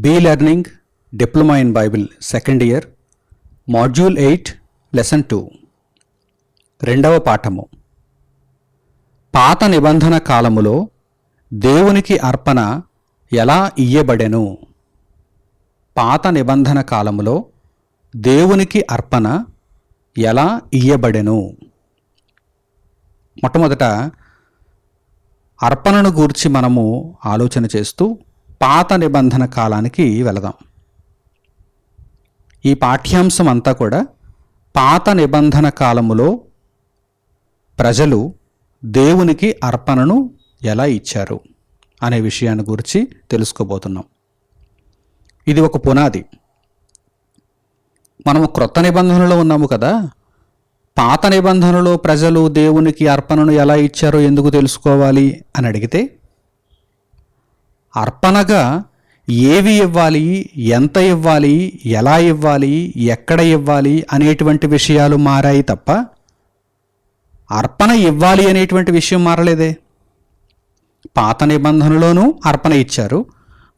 Be learning diploma in Bible second year module 8 lesson 2 రెండవ పాఠము. పాత నిబంధన కాలములో దేవునికి అర్పణ ఎలా ఇయ్యబడెను? పాత నిబంధన కాలములో దేవునికి అర్పణ ఎలా ఇయ్యబడెను? మొట్టమొదట అర్పణను గూర్చి మనము ఆలోచన చేస్తూ పాత నిబంధన కాలానికి వెళదాం. ఈ పాఠ్యాంశం అంతా కూడా పాత నిబంధన కాలములో ప్రజలు దేవునికి అర్పణను ఎలా ఇచ్చారు అనే విషయాన్ని గురించి తెలుసుకోబోతున్నాం. ఇది ఒక పునాది. మనము క్రొత్త నిబంధనలో ఉన్నాము కదా. పాత నిబంధనలో ప్రజలు దేవునికి అర్పణను ఎలా ఇచ్చారో ఎందుకు తెలుసుకోవాలి అని అడిగితే, అర్పణగా ఏవి ఇవ్వాలి, ఎంత ఇవ్వాలి, ఎలా ఇవ్వాలి, ఎక్కడ ఇవ్వాలి అనేటువంటి విషయాలు మారాయి తప్ప అర్పణ ఇవ్వాలి అనేటువంటి విషయం మారలేదే. పాత నిబంధనలోనూ అర్పణ ఇచ్చారు,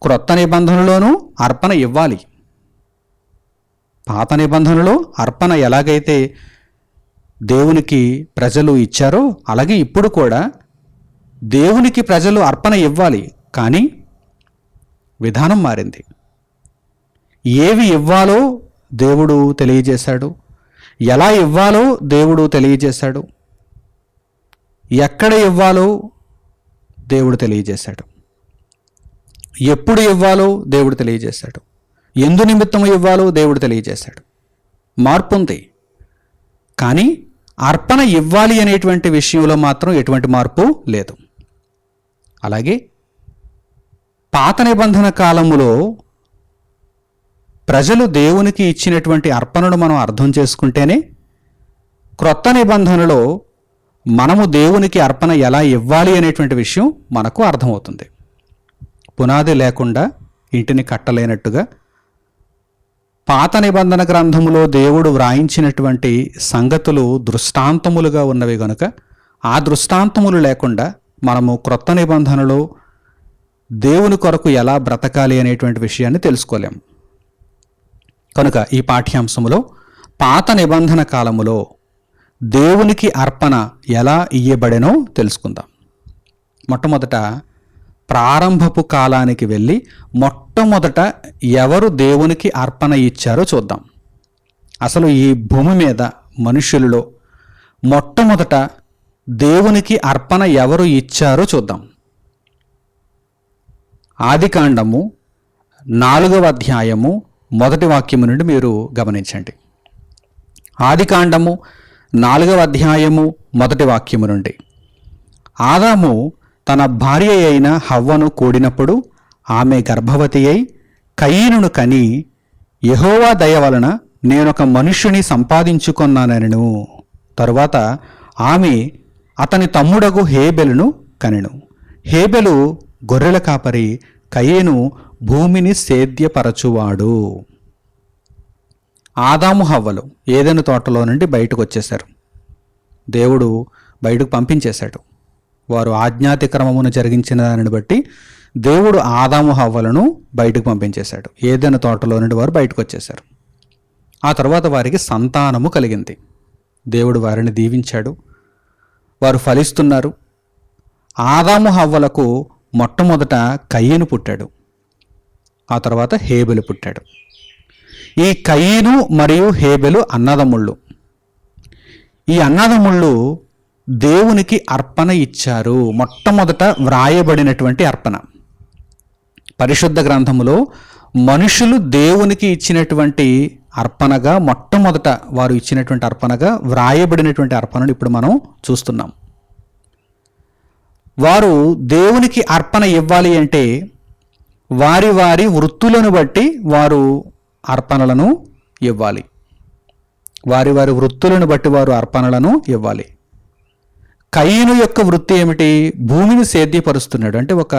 క్రొత్త నిబంధనలోనూ అర్పణ ఇవ్వాలి. పాత నిబంధనలో అర్పణ ఎలాగైతే దేవునికి ప్రజలు ఇచ్చారో అలాగే ఇప్పుడు కూడా దేవునికి ప్రజలు అర్పణ ఇవ్వాలి. కానీ విధానం మారింది. ఏవి ఇవ్వాలో దేవుడు తెలియజేశాడు, ఎలా ఇవ్వాలో దేవుడు తెలియజేశాడు, ఎక్కడ ఇవ్వాలో దేవుడు తెలియజేశాడు, ఎప్పుడు ఇవ్వాలో దేవుడు తెలియజేశాడు, ఎందు నిమిత్తం ఇవ్వాలో దేవుడు తెలియజేశాడు. మార్పు ఉంది, కానీ అర్పణ ఇవ్వాలి అనేటువంటి విషయంలో మాత్రం ఎటువంటి మార్పు లేదు. అలాగే పాత నిబంధన కాలములో ప్రజలు దేవునికి ఇచ్చినటువంటి అర్పణను మనం అర్థం చేసుకుంటేనే క్రొత్త నిబంధనలో మనము దేవునికి అర్పణ ఎలా ఇవ్వాలి అనేటువంటి విషయం మనకు అర్థమవుతుంది. పునాది లేకుండా ఇంటిని కట్టలేనట్టుగా పాత నిబంధన గ్రంథములో దేవుడు వ్రాయించినటువంటి సంగతులు దృష్టాంతములుగా ఉన్నవి గనుక ఆ దృష్టాంతములు లేకుండా మనము క్రొత్త నిబంధనలో దేవుని కొరకు ఎలా బ్రతకాలి అనేటువంటి విషయాన్ని తెలుసుకోలేము. కనుక ఈ పాఠ్యాంశములో పాత నిబంధన కాలములో దేవునికి అర్పణ ఎలా ఇయ్యబడెనో తెలుసుకుందాం. మొట్టమొదట ప్రారంభపు కాలానికి వెళ్ళి మొట్టమొదట ఎవరు దేవునికి అర్పణ ఇచ్చారో చూద్దాం. అసలు ఈ భూమి మీద మనుషులలో మొట్టమొదట దేవునికి అర్పణ ఎవరు ఇచ్చారో చూద్దాం. ఆదికాండము 4వ అధ్యాయము 1వ వాక్యము నుండి మీరు గమనించండి. ఆదికాండము 4వ అధ్యాయము 1వ వాక్యము నుండి, ఆదాము తన భార్య అయిన హవ్వను కూడినప్పుడు ఆమె గర్భవతి అయి కయీనును కని, యెహోవా దయ వలన నేనొక మనుష్యుని సంపాదించుకొన్నానెను. తరువాత ఆమె అతని తమ్ముడగు హేబెలును కనెను. హేబెలు గొర్రెల కాపరి, కయీను భూమిని సేద్యపరచువాడు. ఆదాము హవ్వలు ఏదెను తోటలో నుండి బయటకు వచ్చేశారు. దేవుడు బయటకు పంపించేశాడు. వారు ఆజ్ఞాతిక్రమమును జరిగించిన దానిని బట్టి దేవుడు ఆదాము హవ్వలను బయటకు పంపించేశాడు. ఏదెను తోటలో నుండి వారు బయటకు వచ్చేశారు. ఆ తర్వాత వారికి సంతానము కలిగింది. దేవుడు వారిని దీవించాడు. వారు ఫలిస్తున్నారు. ఆదాము హవ్వలకు మొట్టమొదట కయీను పుట్టాడు. ఆ తర్వాత హేబెలు పుట్టాడు. ఈ కయీను మరియు హేబెలు అన్నదమ్ముళ్ళు. ఈ అన్నదమ్ముళ్ళు దేవునికి అర్పణ ఇచ్చారు. మొట్టమొదట వ్రాయబడినటువంటి అర్పణ పరిశుద్ధ గ్రంథములో మనుషులు దేవునికి ఇచ్చినటువంటి అర్పణగా మొట్టమొదట వారు ఇచ్చినటువంటి అర్పణగా వ్రాయబడినటువంటి అర్పణను ఇప్పుడు మనం చూస్తున్నాం. వారు దేవునికి అర్పణ ఇవ్వాలి అంటే వారి వారి వృత్తులను బట్టి వారు అర్పణలను ఇవ్వాలి. వారి వారి వృత్తులను బట్టి వారు అర్పణలను ఇవ్వాలి. కయీను యొక్క వృత్తి ఏమిటి? భూమిని సేద్యపరుస్తున్నాడు. అంటే ఒక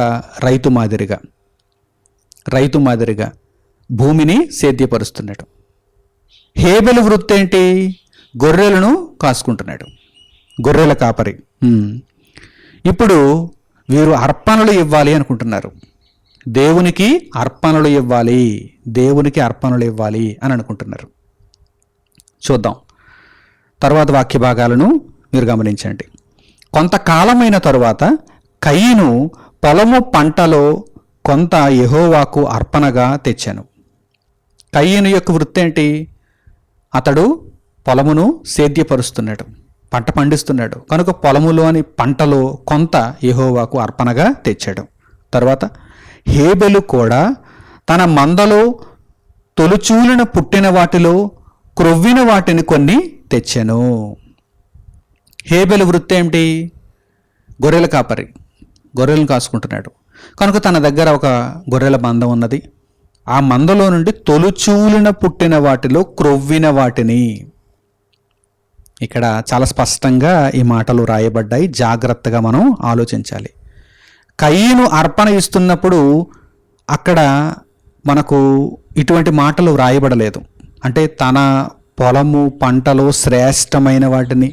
రైతు మాదిరిగా భూమిని సేద్యపరుస్తున్నాడు. హేబెలు వృత్తి ఏంటి? గొర్రెలను కాసుకుంటున్నాడు, గొర్రెల కాపరి. ఇప్పుడు వీరు అర్పణలు ఇవ్వాలి అనుకుంటున్నారు. దేవునికి అర్పణలు ఇవ్వాలి, దేవునికి అర్పణలు ఇవ్వాలి అని అనుకుంటున్నారు. చూద్దాం తర్వాత వాక్య భాగాలను మీరు గమనించండి. కొంతకాలమైన తరువాత కయీను పొలము పంటలో కొంత యెహోవాకు అర్పణగా తెచ్చాను. కయీను యొక్క వృత్తి ఏంటి? అతడు పొలమును సేద్యపరుస్తున్నాడు, పంట పండిస్తున్నాడు. కనుక పొలములోని పంటలో కొంత యెహోవాకు అర్పణగా తెచ్చాడు. తర్వాత హేబెలు కూడా తన మందలో తొలుచూలిన పుట్టిన వాటిలో క్రొవ్విన వాటిని కొన్ని తెచ్చాను. హేబెలు వృత్తి ఏమిటి? గొర్రెల కాపరి, గొర్రెలను కాసుకుంటున్నాడు. కనుక తన దగ్గర ఒక గొర్రెల మంద ఉన్నది. ఆ మందలో నుండి తొలుచూలిన పుట్టిన వాటిలో క్రొవ్విన వాటిని, ఇక్కడ చాలా స్పష్టంగా ఈ మాటలు రాయబడ్డాయి, జాగ్రత్తగా మనం ఆలోచించాలి. కయీను అర్పణ ఇస్తున్నప్పుడు అక్కడ మనకు ఇటువంటి మాటలు రాయబడలేదు. అంటే తన పొలము పంటలో శ్రేష్టమైన వాటిని,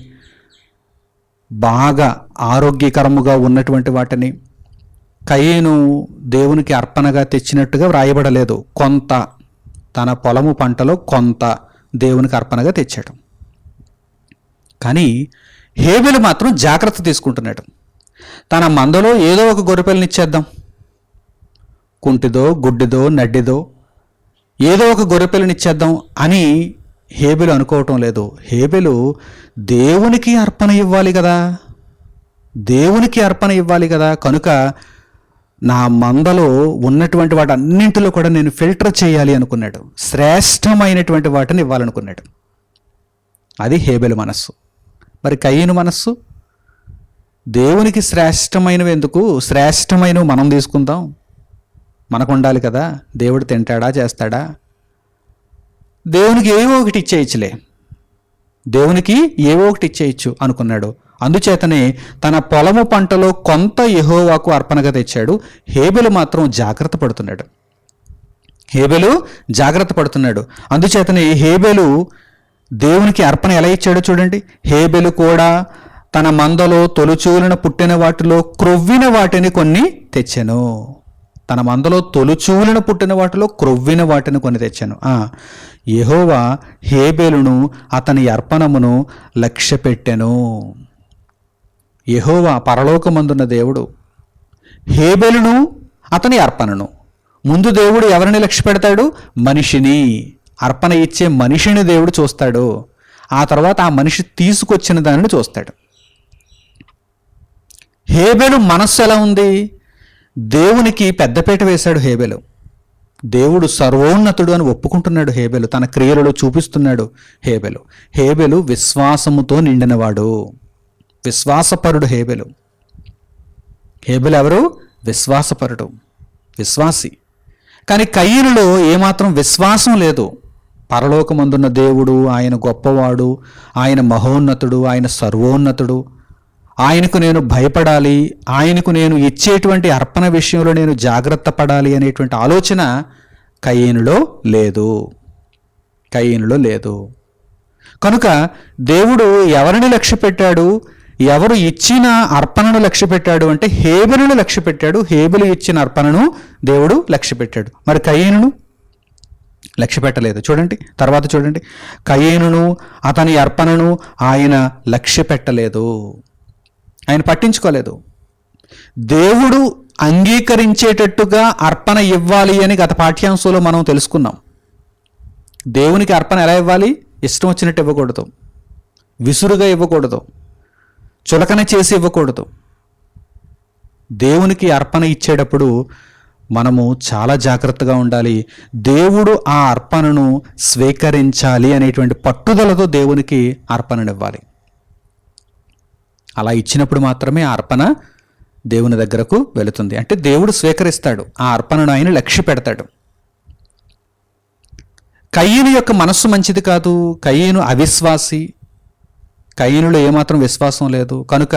బాగా ఆరోగ్యకరముగా ఉన్నటువంటి వాటిని కయీను దేవునికి అర్పణగా తెచ్చినట్టుగా వ్రాయబడలేదు. కొంత, తన పొలము పంటలో కొంత దేవునికి అర్పణగా తెచ్చాడు. కానీ హేబెలు మాత్రం జాగ్రత్త తీసుకుంటున్నాడు. తన మందలో ఏదో ఒక గొర్రెపిల్లని ఇచ్చేద్దాం, కుంటిదో గుడ్డిదో నడ్డిదో ఏదో ఒక గొర్రెపిల్లని ఇచ్చేద్దాం అని హేబెలు అనుకోవటం లేదు. హేబెలు దేవునికి అర్పణ ఇవ్వాలి కదా, దేవునికి అర్పణ ఇవ్వాలి కదా. కనుక నా మందలో ఉన్నటువంటి వాటి అన్నింటిలో కూడా నేను ఫిల్టర్ చేయాలి అనుకున్నాడు. శ్రేష్టమైనటువంటి వాటిని ఇవ్వాలనుకున్నాడు. అది హేబెలు మనస్సు. మరి కయీను మనస్సు, దేవునికి శ్రేష్టమైనవి ఎందుకు, శ్రేష్టమైనవి మనం తీసుకుందాం, మనకు ఉండాలి కదా, దేవుడు తింటాడా చేస్తాడా, దేవునికి ఏవో ఒకటి ఇచ్చేయచ్చులే, దేవునికి ఏవో ఒకటి ఇచ్చేయచ్చు అనుకున్నాడు. అందుచేతనే తన పొలము పంటలో కొంత యెహోవాకు అర్పణగా తెచ్చాడు. హేబెలు మాత్రం జాగ్రత్త పడుతున్నాడు. హేబెలు జాగ్రత్త పడుతున్నాడు. అందుచేతనే హేబెలు దేవునికి అర్పణ ఎలా ఇచ్చాడో చూడండి. హేబెలు కూడా తన మందలో తొలుచూలిన పుట్టిన వాటిలో క్రొవ్విన వాటిని కొన్ని తెచ్చాను. తన మందలో తొలుచూలిన పుట్టిన వాటిలో క్రొవ్విన వాటిని కొన్ని తెచ్చాను. యెహోవా హేబెలును అతని అర్పణమును లక్ష్యపెట్టెను. యెహోవా పరలోకమందున్న దేవుడు హేబెలును అతని అర్పణను, ముందు దేవుడు ఎవరిని లక్ష్య పెడతాడు? మనిషిని, అర్పణ ఇచ్చే మనిషిని దేవుడు చూస్తాడు. ఆ తర్వాత ఆ మనిషి తీసుకొచ్చిన దానిని చూస్తాడు. హేబెలు మనస్సు ఎలా ఉంది? దేవునికి పెద్దపీట వేశాడు హేబెలు. దేవుడు సర్వోన్నతుడు అని ఒప్పుకుంటున్నాడు హేబెలు, తన క్రియలలో చూపిస్తున్నాడు హేబెలు. హేబెలు విశ్వాసముతో నిండినవాడు, విశ్వాసపరుడు హేబెలు. హేబెలు ఎవరు? విశ్వాసపరుడు, విశ్వాసి. కానీ కయీనులో ఏమాత్రం విశ్వాసం లేదు. పరలోకమందున్న దేవుడు, ఆయన గొప్పవాడు, ఆయన మహోన్నతుడు, ఆయన సర్వోన్నతుడు, ఆయనకు నేను భయపడాలి, ఆయనకు నేను ఇచ్చేటువంటి అర్పణ విషయంలో నేను జాగ్రత్త పడాలి అనేటువంటి ఆలోచన కయీనులో లేదు, కయీనులో లేదు. కనుక దేవుడు ఎవరిని లక్ష్య పెట్టాడు? ఎవరు ఇచ్చిన అర్పణను లక్ష్య పెట్టాడు అంటే హేబెలును లక్ష్య పెట్టాడు. హేబెలు ఇచ్చిన అర్పణను దేవుడు లక్ష్య పెట్టాడు. మరి కయీనును లక్ష్య పెట్టలేదు. చూడండి, తర్వాత చూడండి. కయీనును అతని అర్పణను ఆయన లక్ష్య పెట్టలేదు, ఆయన పట్టించుకోలేదు. దేవుడు అంగీకరించేటట్టుగా అర్పణ ఇవ్వాలి అని గత పాఠ్యాంశంలో మనం తెలుసుకున్నాం. దేవునికి అర్పణ ఎలా ఇవ్వాలి? ఇష్టం వచ్చినట్టు ఇవ్వకూడదు, విసురుగా ఇవ్వకూడదు, చులకన చేసి ఇవ్వకూడదు. దేవునికి అర్పణ ఇచ్చేటప్పుడు మనము చాలా జాగ్రత్తగా ఉండాలి. దేవుడు ఆ అర్పణను స్వీకరించాలి అనేటువంటి పట్టుదలతో దేవునికి అర్పణనివ్వాలి. అలా ఇచ్చినప్పుడు మాత్రమే ఆ అర్పణ దేవుని దగ్గరకు వెళుతుంది. అంటే దేవుడు స్వీకరిస్తాడు, ఆ అర్పణను ఆయన లక్ష్య పెడతాడు. కయీను యొక్క మనస్సు మంచిది కాదు, కయీను అవిశ్వాసి, కయీనులో ఏమాత్రం విశ్వాసం లేదు. కనుక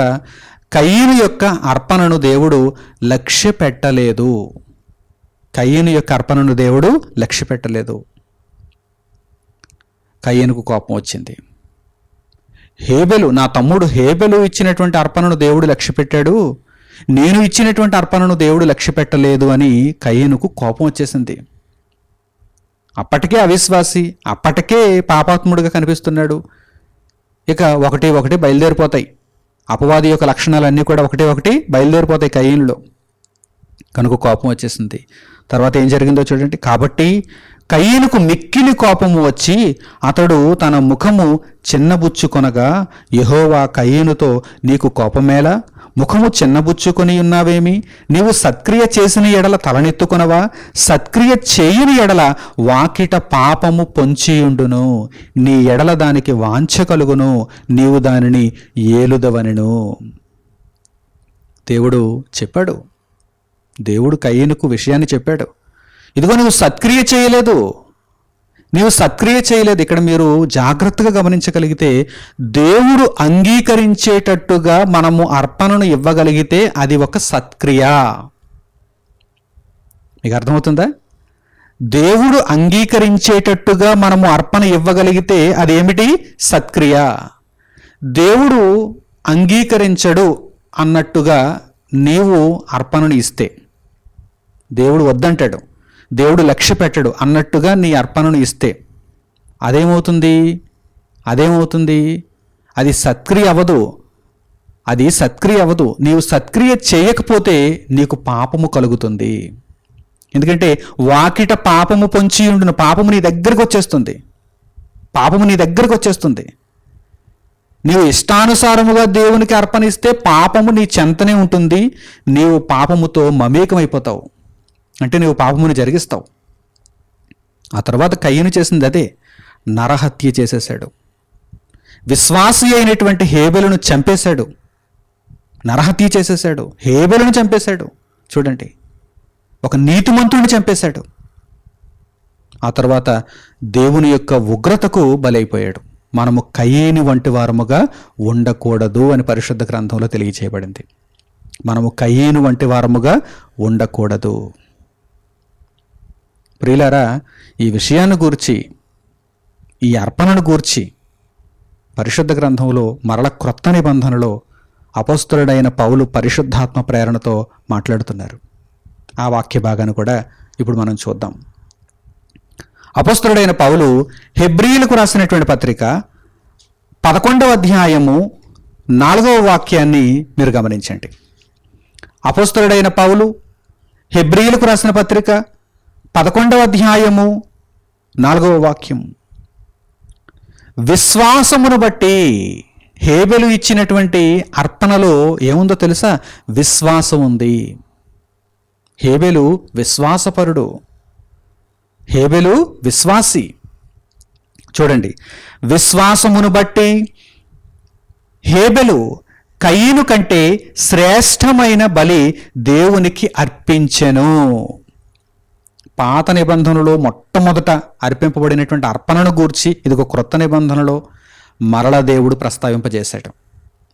కయీను యొక్క అర్పణను దేవుడు లక్ష్య పెట్టలేదు, కయీను యొక్క అర్పణను దేవుడు లక్ష్య పెట్టలేదు. కయీనుకు కోపం వచ్చింది. హేబెలు, నా తమ్ముడు హేబెలు ఇచ్చినటువంటి అర్పణను దేవుడు లక్ష్య పెట్టాడు, నేను ఇచ్చినటువంటి అర్పణను దేవుడు లక్ష్య పెట్టలేదు అని కయీనుకు కోపం వచ్చేసింది. అప్పటికే అవిశ్వాసి, అప్పటికే పాపాత్ముడిగా కనిపిస్తున్నాడు. ఇక ఒకటి ఒకటి బయలుదేరిపోతాయి. అపవాది యొక్క లక్షణాలన్నీ కూడా ఒకటి ఒకటి బయలుదేరిపోతాయి కయీనులో. కనుక కోపం వచ్చేసింది. తర్వాత ఏం జరిగిందో చూడండి. కాబట్టి కయీనుకు మిక్కిలి కోపము వచ్చి అతడు తన ముఖము చిన్నబుచ్చుకొనగా, యెహోవా కయీనుతో, నీకు కోపమేలా? ముఖము చిన్నబుచ్చుకొని ఉన్నావేమి? నీవు సత్క్రియ చేసిన ఎడల తలనెత్తుకొనవా? సత్క్రియ చేయని ఎడల వాకిట పాపము పొంచియుండును. నీ ఎడల దానికి వాంఛ కలుగును, నీవు దానిని ఏలుదవనెను. దేవుడు చెప్పాడు. దేవుడు కయీనుకు విషయాన్ని చెప్పాడు. ఇదిగో నువ్వు సత్క్రియ చేయలేదు, నీవు సత్క్రియ చేయలేదు. ఇక్కడ మీరు జాగ్రత్తగా గమనించగలిగితే, దేవుడు అంగీకరించేటట్టుగా మనము అర్పణను ఇవ్వగలిగితే అది ఒక సత్క్రియ. మీకు అర్థమవుతుందా? దేవుడు అంగీకరించేటట్టుగా మనము అర్పణ ఇవ్వగలిగితే అదేమిటి? సత్క్రియ. దేవుడు అంగీకరించడు అన్నట్టుగా నీవు అర్పణను ఇస్తే, దేవుడు వద్దంటాడు, దేవుడు లక్ష్య పెట్టడు అన్నట్టుగా నీ అర్పణను ఇస్తే అదేమవుతుంది? అది సత్క్రియ అవ్వదు. నీవు సత్క్రియ చేయకపోతే నీకు పాపము కలుగుతుంది. ఎందుకంటే వాకిట పాపము పొంచి ఉండును. పాపము నీ దగ్గరకు వచ్చేస్తుంది. నీవు ఇష్టానుసారముగా దేవునికి అర్పణిస్తే పాపము నీ చెంతనే ఉంటుంది. నీవు పాపముతో మమేకమైపోతావు, అంటే నీవు పాపముని జరిగిస్తావు. ఆ తర్వాత కయీను చేసింది అదే, నరహత్య చేసేశాడు. విశ్వాసి అయినటువంటి హేబెలును చంపేశాడు, నరహత్య చేసేశాడు, హేబెలును చంపేశాడు. చూడండి, ఒక నీతిమంతుడిని చంపేశాడు. ఆ తర్వాత దేవుని యొక్క ఉగ్రతకు బలైపోయాడు. మనము కయీను వంటి వారముగా ఉండకూడదు అని పరిశుద్ధ గ్రంథంలో తెలియజేయబడింది. మనము కయీను వంటి వారముగా ఉండకూడదు. ప్రియులారా, ఈ విషయాన్ని గూర్చి, ఈ అర్పణను గూర్చి పరిశుద్ధ గ్రంథంలో మరల క్రొత్త నిబంధనలో అపోస్తలుడైన పౌలు పరిశుద్ధాత్మ ప్రేరణతో మాట్లాడుతున్నారు. ఆ వాక్య భాగాన్ని కూడా ఇప్పుడు మనం చూద్దాం. అపోస్తలుడైన పౌలు హెబ్రీయులకు రాసినటువంటి పత్రిక 11వ అధ్యాయము 4వ వాక్యాన్ని మీరు గమనించండి. అపోస్తలుడైన పౌలు హెబ్రీయులకు రాసిన పత్రిక 11వ అధ్యాయము 4వ వాక్యం. విశ్వాసమును బట్టి, హేబెలు ఇచ్చినటువంటి అర్పణలో ఏముందో తెలుసా? విశ్వాసం ఉంది. హేబెలు విశ్వాసపరుడు, హేబెలు విశ్వాసి. చూడండి, విశ్వాసమును బట్టి హేబెలు కయీను కంటే శ్రేష్టమైన బలి దేవునికి అర్పించెను. పాత నిబంధనలో మొట్టమొదట అర్పింపబడినటువంటి అర్పణను గూర్చి ఇదిగో క్రొత్త నిబంధనలో మరల దేవుడు ప్రస్తావింపజేశాడు.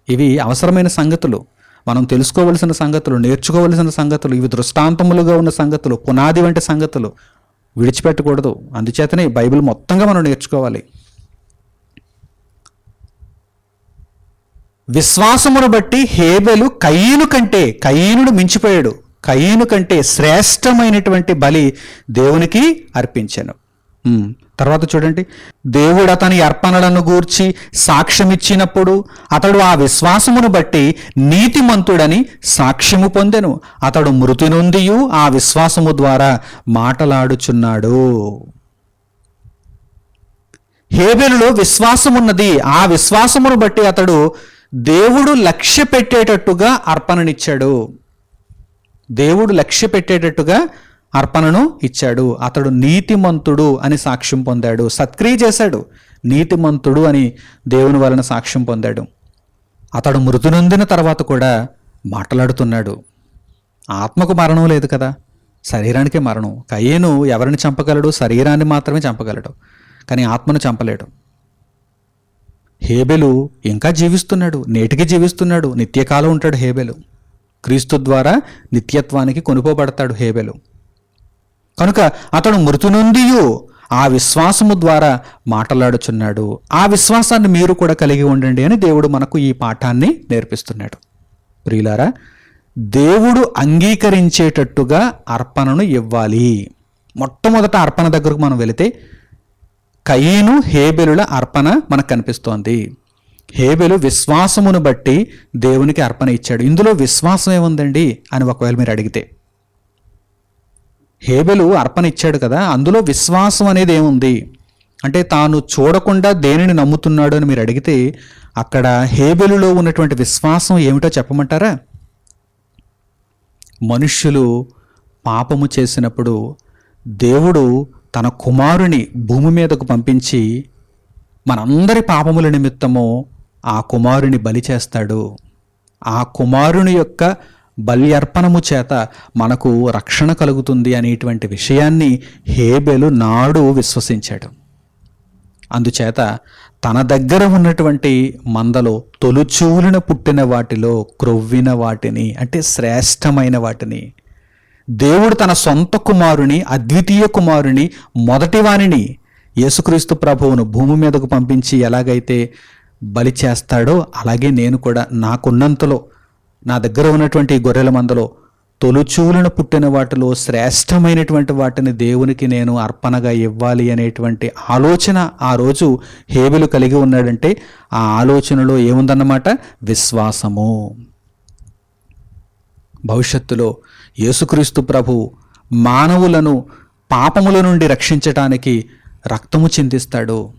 ఇవి అవసరమైన సంగతులు, మనం తెలుసుకోవలసిన సంగతులు, నేర్చుకోవలసిన సంగతులు, ఇవి దృష్టాంతములుగా ఉన్న సంగతులు, పునాది వంటి సంగతులు విడిచిపెట్టకూడదు. అందుచేతనే బైబిల్ మొత్తంగా మనం నేర్చుకోవాలి. విశ్వాసమును బట్టి హేబెలు కయీనును మించిపోయాడు, కయీను కంటే శ్రేష్టమైనటువంటి బలి దేవునికి అర్పించాను. తర్వాత చూడండి, దేవుడు అతని అర్పణలను గూర్చి సాక్ష్యమిచ్చినప్పుడు అతడు ఆ విశ్వాసమును బట్టి నీతిమంతుడని సాక్ష్యము పొందెను. అతడు మృతి నొందియు ఆ విశ్వాసము ద్వారా మాటలాడుచున్నాడు. హేబెలులో విశ్వాసమున్నది. ఆ విశ్వాసమును బట్టి అతడు దేవుడు లక్ష్య పెట్టేటట్టుగా అర్పణనిచ్చాడు. దేవుడు లక్ష్య పెట్టేటట్టుగా అర్పణను ఇచ్చాడు. అతడు నీతిమంతుడు అని సాక్ష్యం పొందాడు. సత్క్రియ చేశాడు, నీతిమంతుడు అని దేవుని వలన సాక్ష్యం పొందాడు. అతడు మృతి నొందిన తర్వాత కూడా మాట్లాడుతున్నాడు. ఆత్మకు మరణం లేదు కదా, శరీరానికే మరణం. కయీను ఎవరిని చంపగలడు? శరీరాన్ని మాత్రమే చంపగలడు, కానీ ఆత్మను చంపలేడు. హేబెలు ఇంకా జీవిస్తున్నాడు, నేటికి జీవిస్తున్నాడు, నిత్యకాలం ఉంటాడు హేబెలు. క్రీస్తు ద్వారా నిత్యత్వానికి కొనుకోబడతాడు హేబెలు. కనుక అతడు మృతి నొందియు ఆ విశ్వాసము ద్వారా మాట్లాడుచున్నాడు. ఆ విశ్వాసాన్ని మీరు కూడా కలిగి ఉండండి అని దేవుడు మనకు ఈ పాఠాన్ని నేర్పిస్తున్నాడు. ప్రియులారా, దేవుడు అంగీకరించేటట్టుగా అర్పణను ఇవ్వాలి. మొట్టమొదట అర్పణ దగ్గరకు మనం వెళితే కయీను హేబెలుల అర్పణ మనకు కనిపిస్తోంది. హేబెలు విశ్వాసమును బట్టి దేవునికి అర్పణ ఇచ్చాడు. ఇందులో విశ్వాసం ఏముందండి అని ఒకవేళ మీరు అడిగితే, హేబెలు అర్పణ ఇచ్చాడు కదా, అందులో విశ్వాసం అనేది ఏముంది అంటే తాను చూడకుండా దేనిని నమ్ముతున్నాడు అని మీరు అడిగితే, అక్కడ హేబెలులో ఉన్నటువంటి విశ్వాసం ఏమిటో చెప్పమంటారా? మనుష్యులు పాపము చేసినప్పుడు దేవుడు తన కుమారుని భూమి మీదకు పంపించి మనందరి పాపముల నిమిత్తము ఆ కుమారుని బలి చేస్తాడు. ఆ కుమారుని యొక్క బలి అర్పణము చేత మనకు రక్షణ కలుగుతుంది అనేటువంటి విషయాన్ని హేబెలు నాడు విశ్వసించాడు. అందుచేత తన దగ్గర ఉన్నటువంటి మందలో తొలుచూలున పుట్టిన వాటిలో క్రొవ్విన వాటిని, అంటే శ్రేష్టమైన వాటిని, దేవుడు తన సొంత కుమారుని, అద్వితీయ కుమారుని, మొదటి వానిని యేసుక్రీస్తు ప్రభువును భూమి మీదకు పంపించి ఎలాగైతే బలి చేస్తాడో అలాగే నేను కూడా నాకున్నంతలో, నా దగ్గర ఉన్నటువంటి గొర్రెల మందలో తొలుచూలను పుట్టిన వాటిలో శ్రేష్టమైనటువంటి వాటిని దేవునికి నేను అర్పణగా ఇవ్వాలి అనేటువంటి ఆలోచన ఆ రోజు హేబెలు కలిగి ఉన్నాడంటే ఆ ఆలోచనలో ఏముందన్నమాట? విశ్వాసము. భవిష్యత్తులో యేసుక్రీస్తు ప్రభు మానవులను పాపముల నుండి రక్షించటానికి రక్తము చిందిస్తాడు,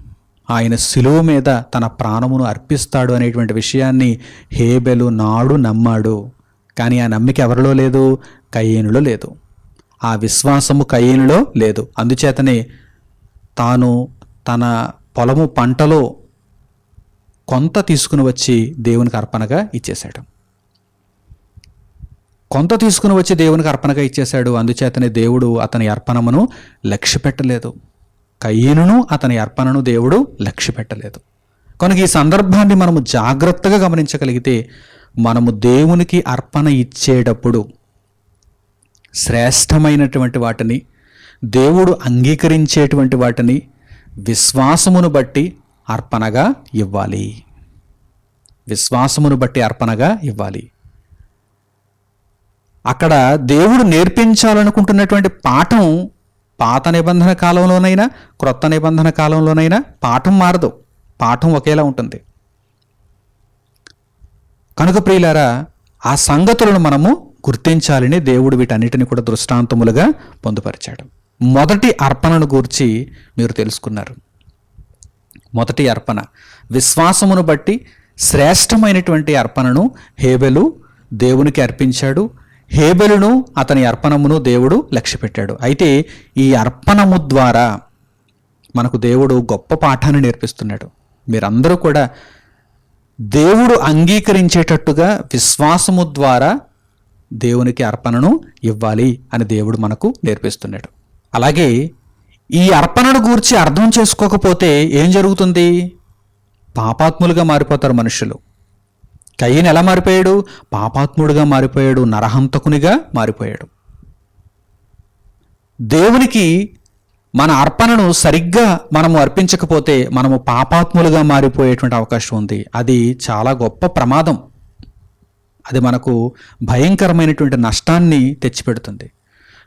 ఆయన శిలువ మీద తన ప్రాణమును అర్పిస్తాడు అనేటువంటి విషయాన్ని హేబెలు నాడు నమ్మాడు. కానీ ఆ నమ్మిక ఎవరిలో లేదు? కయీనులో లేదు. ఆ విశ్వాసము కయీనులో లేదు. అందుచేతనే తాను తన పొలము పంటలో కొంత తీసుకుని వచ్చి దేవునికి అర్పణగా ఇచ్చేశాడు. అందుచేతనే దేవుడు అతని అర్పణమును లక్ష్య పెట్టలేదు. కయీనును అతని అర్పణను దేవుడు లక్ష్య పెట్టలేదు. కనుక ఈ సందర్భాన్ని మనము జాగ్రత్తగా గమనించగలిగితే, మనము దేవునికి అర్పణ ఇచ్చేటప్పుడు శ్రేష్టమైనటువంటి వాటిని, దేవుడు అంగీకరించేటువంటి వాటిని విశ్వాసమును బట్టి అర్పణగా ఇవ్వాలి. అక్కడ దేవుడు నేర్పించాలనుకుంటున్నటువంటి పాఠం పాత నిబంధన కాలంలోనైనా క్రొత్త నిబంధన కాలంలోనైనా పాఠం మారదు, పాఠం ఒకేలా ఉంటుంది. కనుక ప్రియులారా, ఆ సంగతులను మనము గుర్తించాలని దేవుడు వీటన్నిటిని కూడా దృష్టాంతములుగా పొందుపరిచాడు. మొదటి అర్పణను గూర్చి మీరు తెలుసుకున్నారు. మొదటి అర్పణ విశ్వాసమును బట్టి శ్రేష్టమైనటువంటి అర్పణను హేబెలు దేవునికి అర్పించాడు. హేబెలును అతని అర్పణమును దేవుడు లక్ష్యపెట్టాడు. అయితే ఈ అర్పణము ద్వారా మనకు దేవుడు గొప్ప పాఠాన్ని నేర్పిస్తున్నాడు. మీరందరూ కూడా దేవుడు అంగీకరించేటట్టుగా విశ్వాసము ద్వారా దేవునికి అర్పణను ఇవ్వాలి అని దేవుడు మనకు నేర్పిస్తున్నాడు. అలాగే ఈ అర్పణను గూర్చి అర్థం చేసుకోకపోతే ఏం జరుగుతుంది? పాపాత్ములుగా మారిపోతారు మనుషులు. కయీను ఎలా మారిపోయాడు? పాపాత్ముడుగా మారిపోయాడు, నరహంతకునిగా మారిపోయాడు. దేవునికి మన అర్పణను సరిగ్గా మనము అర్పించకపోతే మనము పాపాత్ములుగా మారిపోయేటువంటి అవకాశం ఉంది. అది చాలా గొప్ప ప్రమాదం. అది మనకు భయంకరమైనటువంటి నష్టాన్ని తెచ్చిపెడుతుంది.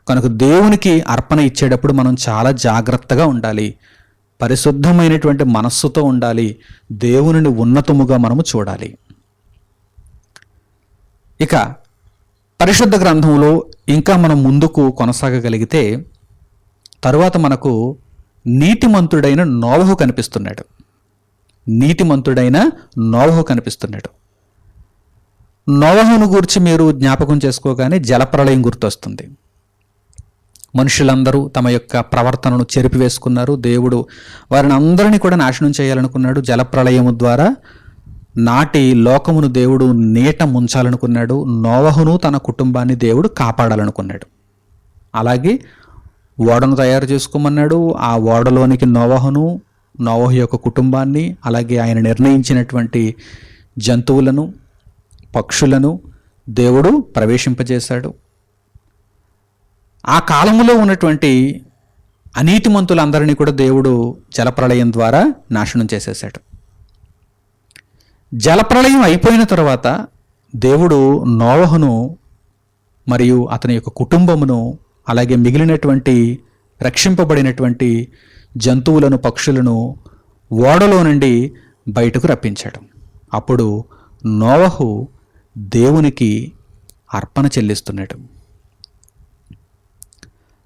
కనుక దేవునికి అర్పణ ఇచ్చేటప్పుడు మనం చాలా జాగ్రత్తగా ఉండాలి, పరిశుద్ధమైనటువంటి మనస్సుతో ఉండాలి, దేవునిని ఉన్నతముగా మనము చూడాలి. ఇక పరిశుద్ధ గ్రంథంలో ఇంకా మనం ముందుకు కొనసాగగలిగితే తరువాత మనకు నీతిమంతుడైన నోవహు కనిపిస్తున్నాడు. నోవహును గూర్చి మీరు జ్ఞాపకం చేసుకోగానే జలప్రళయం గుర్తొస్తుంది. మనుషులందరూ తమ యొక్క ప్రవర్తనను చెరిపివేసుకున్నారు. దేవుడు వారిని అందరినీ కూడా నాశనం చేయాలనుకున్నాడు. జలప్రళయము ద్వారా నాటి లోకమును దేవుడు నీట ముంచాలనుకున్నాడు. నోవహును తన కుటుంబాన్ని దేవుడు కాపాడాలనుకున్నాడు. అలాగే ఓడను తయారు చేసుకోమన్నాడు. ఆ ఓడలోనికి నోవహు యొక్క కుటుంబాన్ని, అలాగే ఆయన నిర్ణయించినటువంటి జంతువులను, పక్షులను దేవుడు ప్రవేశింపజేశాడు. ఆ కాలములో ఉన్నటువంటి అనీతిమంతులందరినీ కూడా దేవుడు జలప్రళయం ద్వారా నాశనం చేసేశాడు. జలప్రళయం అయిపోయిన తర్వాత దేవుడు నోవహును మరియు అతని యొక్క కుటుంబమును, అలాగే మిగిలినటువంటి రక్షింపబడినటువంటి జంతువులను, పక్షులను ఓడలో నుండి బయటకు రప్పించాడు. అప్పుడు నోవహు దేవునికి అర్పణ చెల్లిస్తున్నాడు.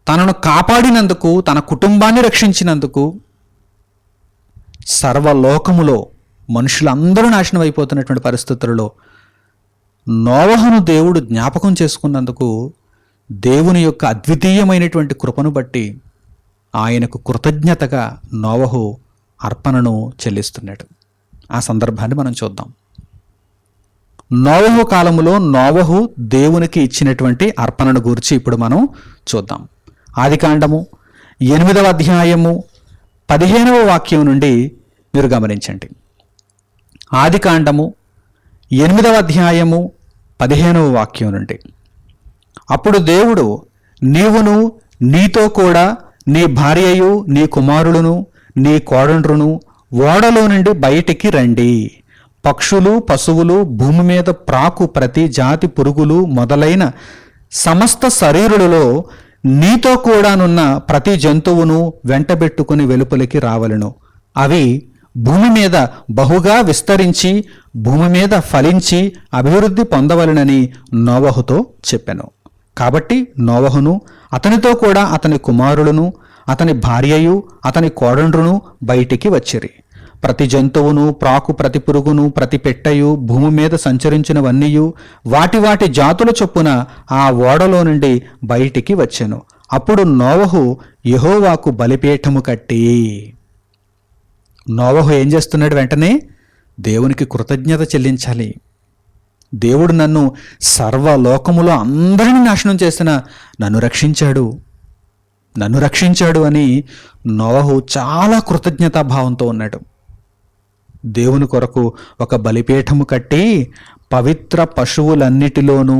తనను కాపాడినందుకు, తన కుటుంబాన్ని రక్షించినందుకు, సర్వలోకములో మనుషులందరూ నాశనం అయిపోతున్నటువంటి పరిస్థితులలో నోవహును దేవుడు జ్ఞాపకం చేసుకున్నందుకు దేవుని యొక్క అద్వితీయమైనటువంటి కృపను బట్టి ఆయనకు కృతజ్ఞతగా నోవహు అర్పణను చెల్లిస్తున్నాడు. ఆ సందర్భాన్ని మనం చూద్దాం. నోవహు కాలములో నోవహు దేవునికి ఇచ్చినటువంటి అర్పణను గురించి ఇప్పుడు మనం చూద్దాం. ఆదికాండము 8వ అధ్యాయము 15వ వాక్యం నుండి మీరు గమనించండి. ఆదికాండము 8వ అధ్యాయము 15వ వాక్యం నుండి, అప్పుడు దేవుడు, నీవును నీతో కూడా నీ భార్యయు నీ కుమారులను నీ కోడండ్రును ఓడలో నుండి బయటికి రండి. పక్షులు, పశువులు, భూమి మీద ప్రాకు ప్రతి జాతి పురుగులు మొదలైన సమస్త శరీరులలో నీతో కూడానున్న ప్రతి జంతువును వెంటబెట్టుకుని వెలుపలికి రావలను. అవి భూమి మీద బహుగా విస్తరించి భూమి మీద ఫలించి అభివృద్ధి పొందవలనని నోవహుతో చెప్పెను. కాబట్టి నోవహును అతనితో కూడా అతని కుమారులను అతని భార్యయు అతని కోడండ్రును బయటికి వచ్చిరి. ప్రతి జంతువును, ప్రాకు ప్రతి పురుగును, ప్రతి పెట్టయు, భూమి మీద సంచరించినవన్నీయు వాటి వాటి జాతుల చొప్పున ఆ ఓడలో నుండి బయటికి వచ్చెను. అప్పుడు నోవహు యెహోవాకు బలిపీఠము కట్టి. నోవహు ఏం చేస్తున్నాడు? వెంటనే దేవునికి కృతజ్ఞత చెల్లించాలి. దేవుడు నన్ను సర్వలోకములో అందరినీ నాశనం చేసిన నన్ను రక్షించాడు అని నోవహు చాలా కృతజ్ఞతాభావంతో ఉన్నాడు. దేవుని కొరకు ఒక బలిపీఠము కట్టి పవిత్ర పశువులన్నిటిలోనూ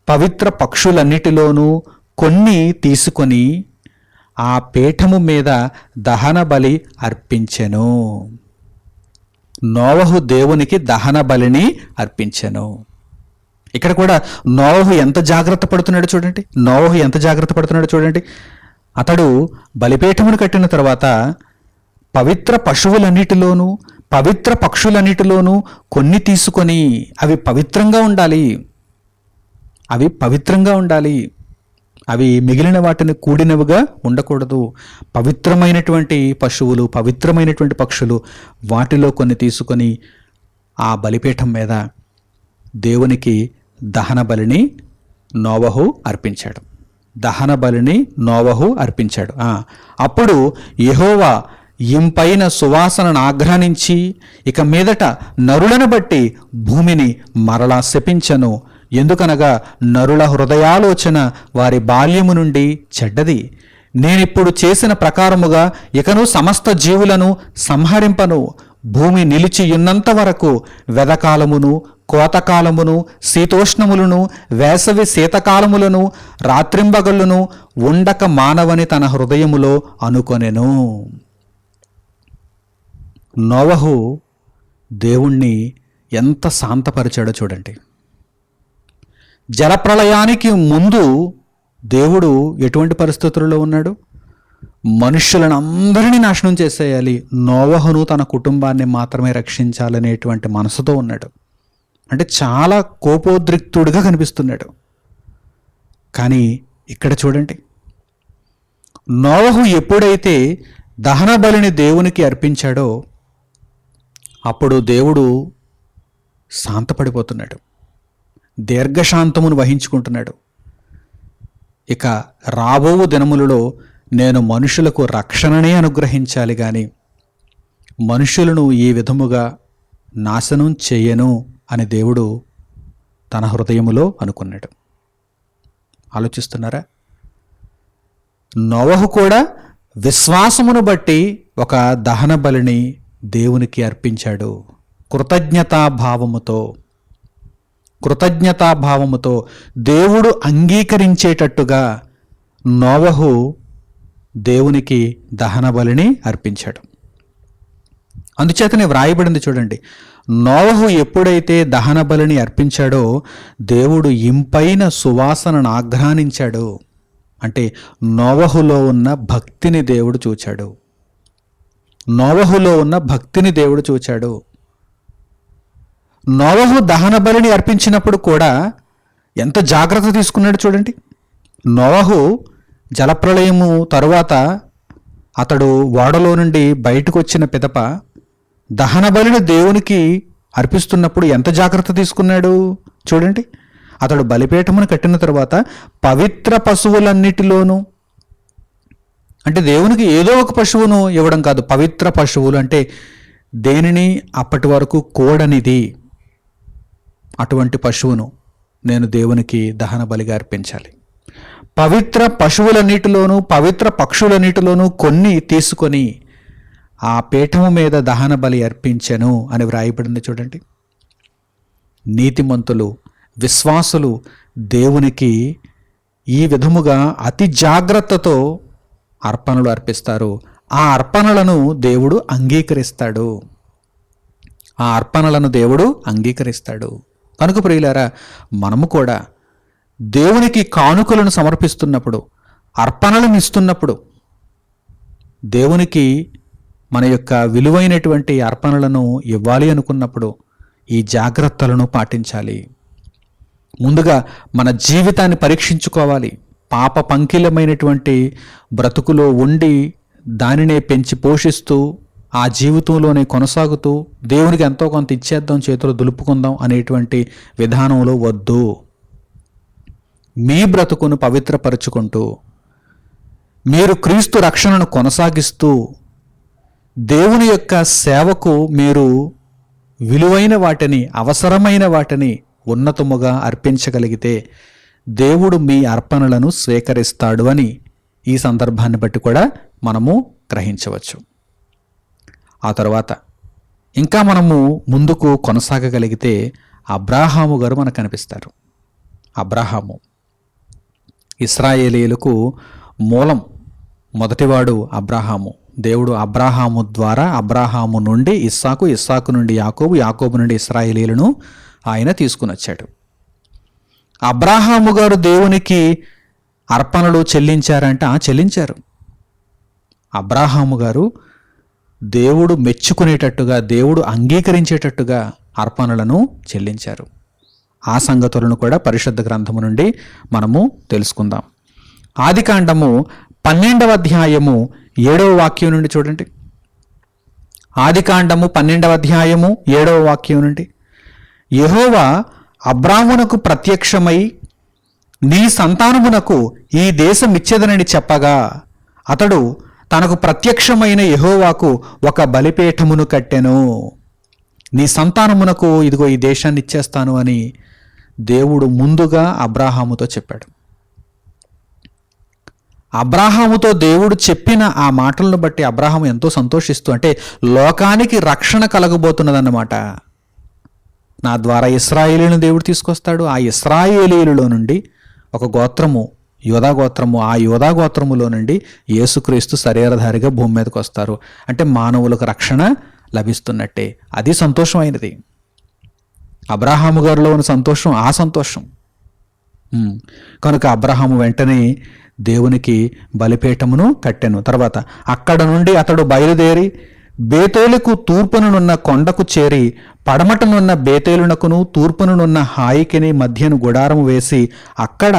పవిత్ర పక్షులన్నిటిలోనూ కొన్ని తీసుకొని ఆ పీఠము మీద దహన బలి అర్పించెను. నోవహు దేవునికి దహన బలిని అర్పించెను. ఇక్కడ కూడా నోవహు ఎంత జాగ్రత్త పడుతున్నాడు చూడండి. అతడు బలిపీఠమును కట్టిన తర్వాత పవిత్ర పశువులన్నిటిలోనూ పవిత్ర పక్షులన్నిటిలోనూ కొన్ని తీసుకొని అవి పవిత్రంగా ఉండాలి. అవి మిగిలిన వాటిని కూడినవిగా ఉండకూడదు. పవిత్రమైనటువంటి పశువులు, పవిత్రమైనటువంటి పక్షులు, వాటిలో కొన్ని తీసుకొని ఆ బలిపీఠం మీద దేవునికి దహన బలిని నోవహు అర్పించాడు. అప్పుడు యెహోవా ఇంపైన సువాసనను ఆఘ్రానించి ఇక మీదట నరులను బట్టి భూమిని మరలా శపించెను. ఎందుకనగా నరుల హృదయాలోచన వారి బాల్యము నుండి చెడ్డది. నేనిప్పుడు చేసిన ప్రకారముగా ఇకను సమస్త జీవులను సంహరింపను. భూమి నిలిచి ఉన్నంత వరకు వెదకాలమును, కోతకాలమును, శీతోష్ణములను, వేసవి శీతకాలములను, రాత్రింబగళ్ళును ఉండక మానవని తన హృదయములో అనుకొనెను. నోవహు దేవుణ్ణి ఎంత శాంతపరిచాడో చూడండి. జలప్రళయానికి ముందు దేవుడు ఎటువంటి పరిస్థితుల్లో ఉన్నాడు? మనుష్యులను అందరినీ నాశనం చేసేయాలి, నోవహును తన కుటుంబాన్ని మాత్రమే రక్షించాలనేటువంటి మనసుతో ఉన్నాడు. అంటే చాలా కోపోద్రిక్తుడిగా కనిపిస్తున్నాడు. కానీ ఇక్కడ చూడండి, నోవహు ఎప్పుడైతే దహన బలిని దేవునికి అర్పించాడో అప్పుడు దేవుడు శాంతపడిపోతున్నాడు, దీర్ఘశాంతమును వహించుకుంటున్నాడు. ఇక రాబో దినములలో నేను మనుషులకు రక్షణనే అనుగ్రహించాలి కానీ మనుషులను ఈ విధముగా నాశనం చేయను అని దేవుడు తన హృదయములో అనుకున్నాడు. ఆలోచిస్తున్నారా? నోవహు కూడా విశ్వాసమును బట్టి ఒక దహన బలిని దేవునికి అర్పించాడు. కృతజ్ఞతాభావముతో దేవుడు అంగీకరించేటట్టుగా నోవహు దేవునికి దహన బలిని అర్పించాడు. అందుచేతనే వ్రాయబడింది చూడండి, నోవహు ఎప్పుడైతే దహన బలిని అర్పించాడో దేవుడు ఇంపైన సువాసనను ఆఘ్రానించాడు. అంటే నోవహులో ఉన్న భక్తిని దేవుడు చూచాడు. నోవహులో ఉన్న భక్తిని దేవుడు చూచాడు. నోవహు దహన బలిని అర్పించినప్పుడు కూడా ఎంత జాగ్రత్త తీసుకున్నాడు చూడండి. నోవహు జలప్రళయము తరువాత అతడు ఓడలో నుండి బయటకు వచ్చిన పిదప దహన బలిని దేవునికి అర్పిస్తున్నప్పుడు ఎంత జాగ్రత్త తీసుకున్నాడు చూడండి. అతడు బలిపీఠమును కట్టిన తర్వాత పవిత్ర పశువులన్నిటిలోనూ, అంటే దేవునికి ఏదో ఒక పశువును ఇవ్వడం కాదు, పవిత్ర పశువులు అంటే దేనిని అప్పటి వరకు కూడనిది అటువంటి పశువును నేను దేవునికి దహన బలిగా అర్పించాలి. పవిత్ర పశువులన్నిటిలోనూ పవిత్ర పక్షులన్నిటిలోనూ కొన్ని తీసుకొని ఆ పీఠము మీద దహన బలి అర్పించెను అని వ్రాయబడింది చూడండి. నీతిమంతులు, విశ్వాసులు దేవునికి ఈ విధముగా అతి జాగ్రత్తతో అర్పణలు అర్పిస్తారు. ఆ అర్పణలను దేవుడు అంగీకరిస్తాడు. ఆ అర్పణలను దేవుడు అంగీకరిస్తాడు. కనుక ప్రియులారా, మనము కూడా దేవునికి కానుకలను సమర్పిస్తున్నప్పుడు, అర్పణలను ఇస్తున్నప్పుడు, దేవునికి మన యొక్క విలువైనటువంటి అర్పణలను ఇవ్వాలి అనుకున్నప్పుడు ఈ జాగ్రత్తలను పాటించాలి. ముందుగా మన జీవితాన్ని పరీక్షించుకోవాలి. పాప పంకిలమైనటువంటి బ్రతుకులో ఉండి దానినే పెంచి పోషిస్తూ ఆ జీవితంలోనే కొనసాగుతూ దేవునికి ఎంతో కొంత ఇచ్చేద్దాం, చేతులు దులుపుకుందాం అనేటువంటి విధానంలో వద్దు. మీ బ్రతుకును పవిత్రపరుచుకుంటూ మీరు క్రీస్తు రక్షణను కొనసాగిస్తూ దేవుని యొక్క సేవకు మీరు విలువైన వాటిని, అవసరమైన వాటిని ఉన్నతముగా అర్పించగలిగితే దేవుడు మీ అర్పణలను స్వీకరిస్తాడు అని ఈ సందర్భాన్ని బట్టి కూడా మనము గ్రహించవచ్చు. ఆ తర్వాత ఇంకా మనము ముందుకు కొనసాగగలిగితే అబ్రాహాము గారు మనకు కనిపిస్తారు. అబ్రాహాము ఇశ్రాయేలీయులకు మూలం, మొదటివాడు అబ్రాహాము. దేవుడు అబ్రాహాము ద్వారా, అబ్రాహాము నుండి ఇస్సాకు, ఇస్సాకు నుండి యాకోబు, యాకోబు నుండి ఇశ్రాయేలీయులను ఆయన తీసుకుని వచ్చాడు. అబ్రాహాము గారు దేవునికి అర్పణలు చెల్లించారంటే చెల్లించారు. అబ్రాహాము గారు దేవుడు మెచ్చుకునేటట్టుగా, దేవుడు అంగీకరించేటట్టుగా అర్పణలను చెల్లించారు. ఆ సంగతులను కూడా పరిశుద్ధ గ్రంథము నుండి మనము తెలుసుకుందాం. ఆదికాండము 12వ అధ్యాయము 7వ వాక్యం నుండి చూడండి. ఆదికాండము 12వ అధ్యాయము 7వ వాక్యం నుండి, యెహోవా అబ్రామునకు ప్రత్యక్షమై నీ సంతానమునకు ఈ దేశం ఇచ్చేదనని చెప్పగా అతడు తనకు ప్రత్యక్షమైన యెహోవాకు ఒక బలిపీఠమును కట్టెను. నీ సంతానమునకు ఇదిగో ఈ దేశాన్ని ఇచ్చేస్తాను అని దేవుడు ముందుగా అబ్రాహాముతో చెప్పాడు. అబ్రాహాముతో దేవుడు చెప్పిన ఆ మాటలను బట్టి అబ్రాహాము ఎంతో సంతోషిస్తూ, అంటే లోకానికి రక్షణ కలగబోతున్నదన్నమాట. నా ద్వారా ఇశ్రాయేలీయులను దేవుడు తీసుకొస్తాడు. ఆ ఇశ్రాయేలీయులలో నుండి ఒక గోత్రము, యోధా గోత్రము, ఆ యోధా గోత్రములో నుండి యేసుక్రీస్తు శరీరధారిగా భూమి మీదకి వస్తారు. అంటే మానవులకు రక్షణ లభిస్తున్నట్టే. అది సంతోషమైనది. అబ్రాహాము గారిలో ఉన్న సంతోషం ఆ సంతోషం. కనుక అబ్రాహాము వెంటనే దేవునికి బలిపీఠమును కట్టెను. తర్వాత అక్కడ నుండి అతడు బయలుదేరి బేతేలుకు తూర్పునున్న కొండకు చేరి పడమటనున్న బేతేలునకును తూర్పునున్న హాయికిని మధ్యను గుడారము వేసి అక్కడ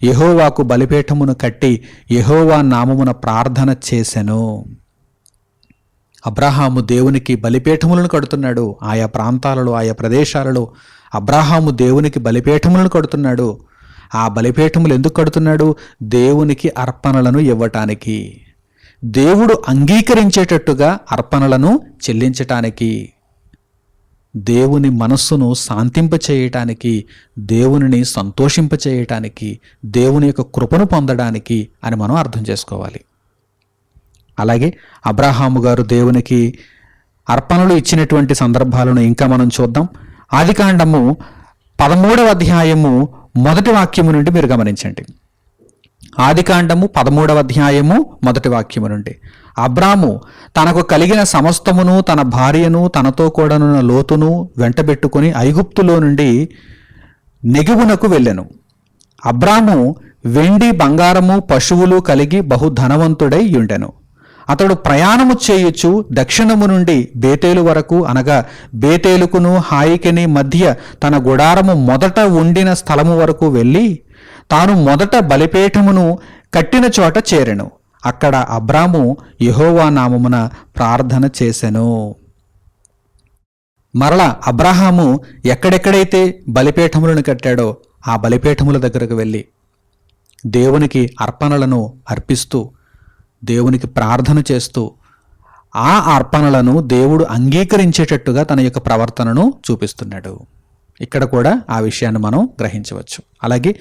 యెహోవాకు బలిపీఠమును కట్టి యెహోవా నామమున ప్రార్థన చేసెను. అబ్రాహాము దేవునికి బలిపీఠములను కడుతున్నాడు. ఆయా ప్రాంతాలలో, ఆయా ప్రదేశాలలో అబ్రాహాము దేవునికి బలిపీఠములను కడుతున్నాడు. ఆ బలిపీఠములు ఎందుకు కడుతున్నాడు? దేవునికి అర్పణలను ఇవ్వటానికి, దేవుడు అంగీకరించేటట్టుగా అర్పణలను చెల్లించటానికి, దేవుని మనస్సును శాంతింపచేయటానికి, దేవునిని సంతోషింపచేయటానికి, దేవుని యొక్క కృపను పొందడానికి అని మనం అర్థం చేసుకోవాలి. అలాగే అబ్రాహాము గారు దేవునికి అర్పణలు ఇచ్చినటువంటి సందర్భాలను ఇంకా మనం చూద్దాం. ఆదికాండము 13వ అధ్యాయము 1వ వాక్యము నుండి మీరు గమనించండి. ఆదికాండము 13వ అధ్యాయము 1వ వాక్యము నుండి, అబ్రాము తనకు కలిగిన సమస్తమును, తన భార్యను, తనతో కూడానున్న లోతును వెంటబెట్టుకుని ఐగుప్తులో నుండి నెగువునకు వెళ్ళెను. అబ్రాము వెండి బంగారము పశువులు కలిగి బహుధనవంతుడై ఉండెను. అతడు ప్రయాణము చేయుచు దక్షిణము నుండి బేతేలు వరకు, అనగా బేతేలుకును హాయికిని మధ్య తన గుడారము మొదట ఉండిన స్థలము వరకు వెళ్ళి తాను మొదట బలిపీఠమును కట్టిన చోట చేరెను. అక్కడ అబ్రాము యెహోవా నామమున ప్రార్థన చేసెను. మరలా అబ్రహాము ఎక్కడెక్కడైతే బలిపీఠములను కట్టాడో ఆ బలిపీఠముల దగ్గరకు వెళ్ళి దేవునికి అర్పణలను అర్పిస్తూ, దేవునికి ప్రార్థన చేస్తూ, ఆ అర్పణలను దేవుడు అంగీకరించేటట్టుగా తన యొక్క ప్రవర్తనను చూపిస్తున్నాడు. ఇక్కడ కూడా ఆ విషయాన్ని మనం గ్రహించవచ్చు. అలాగే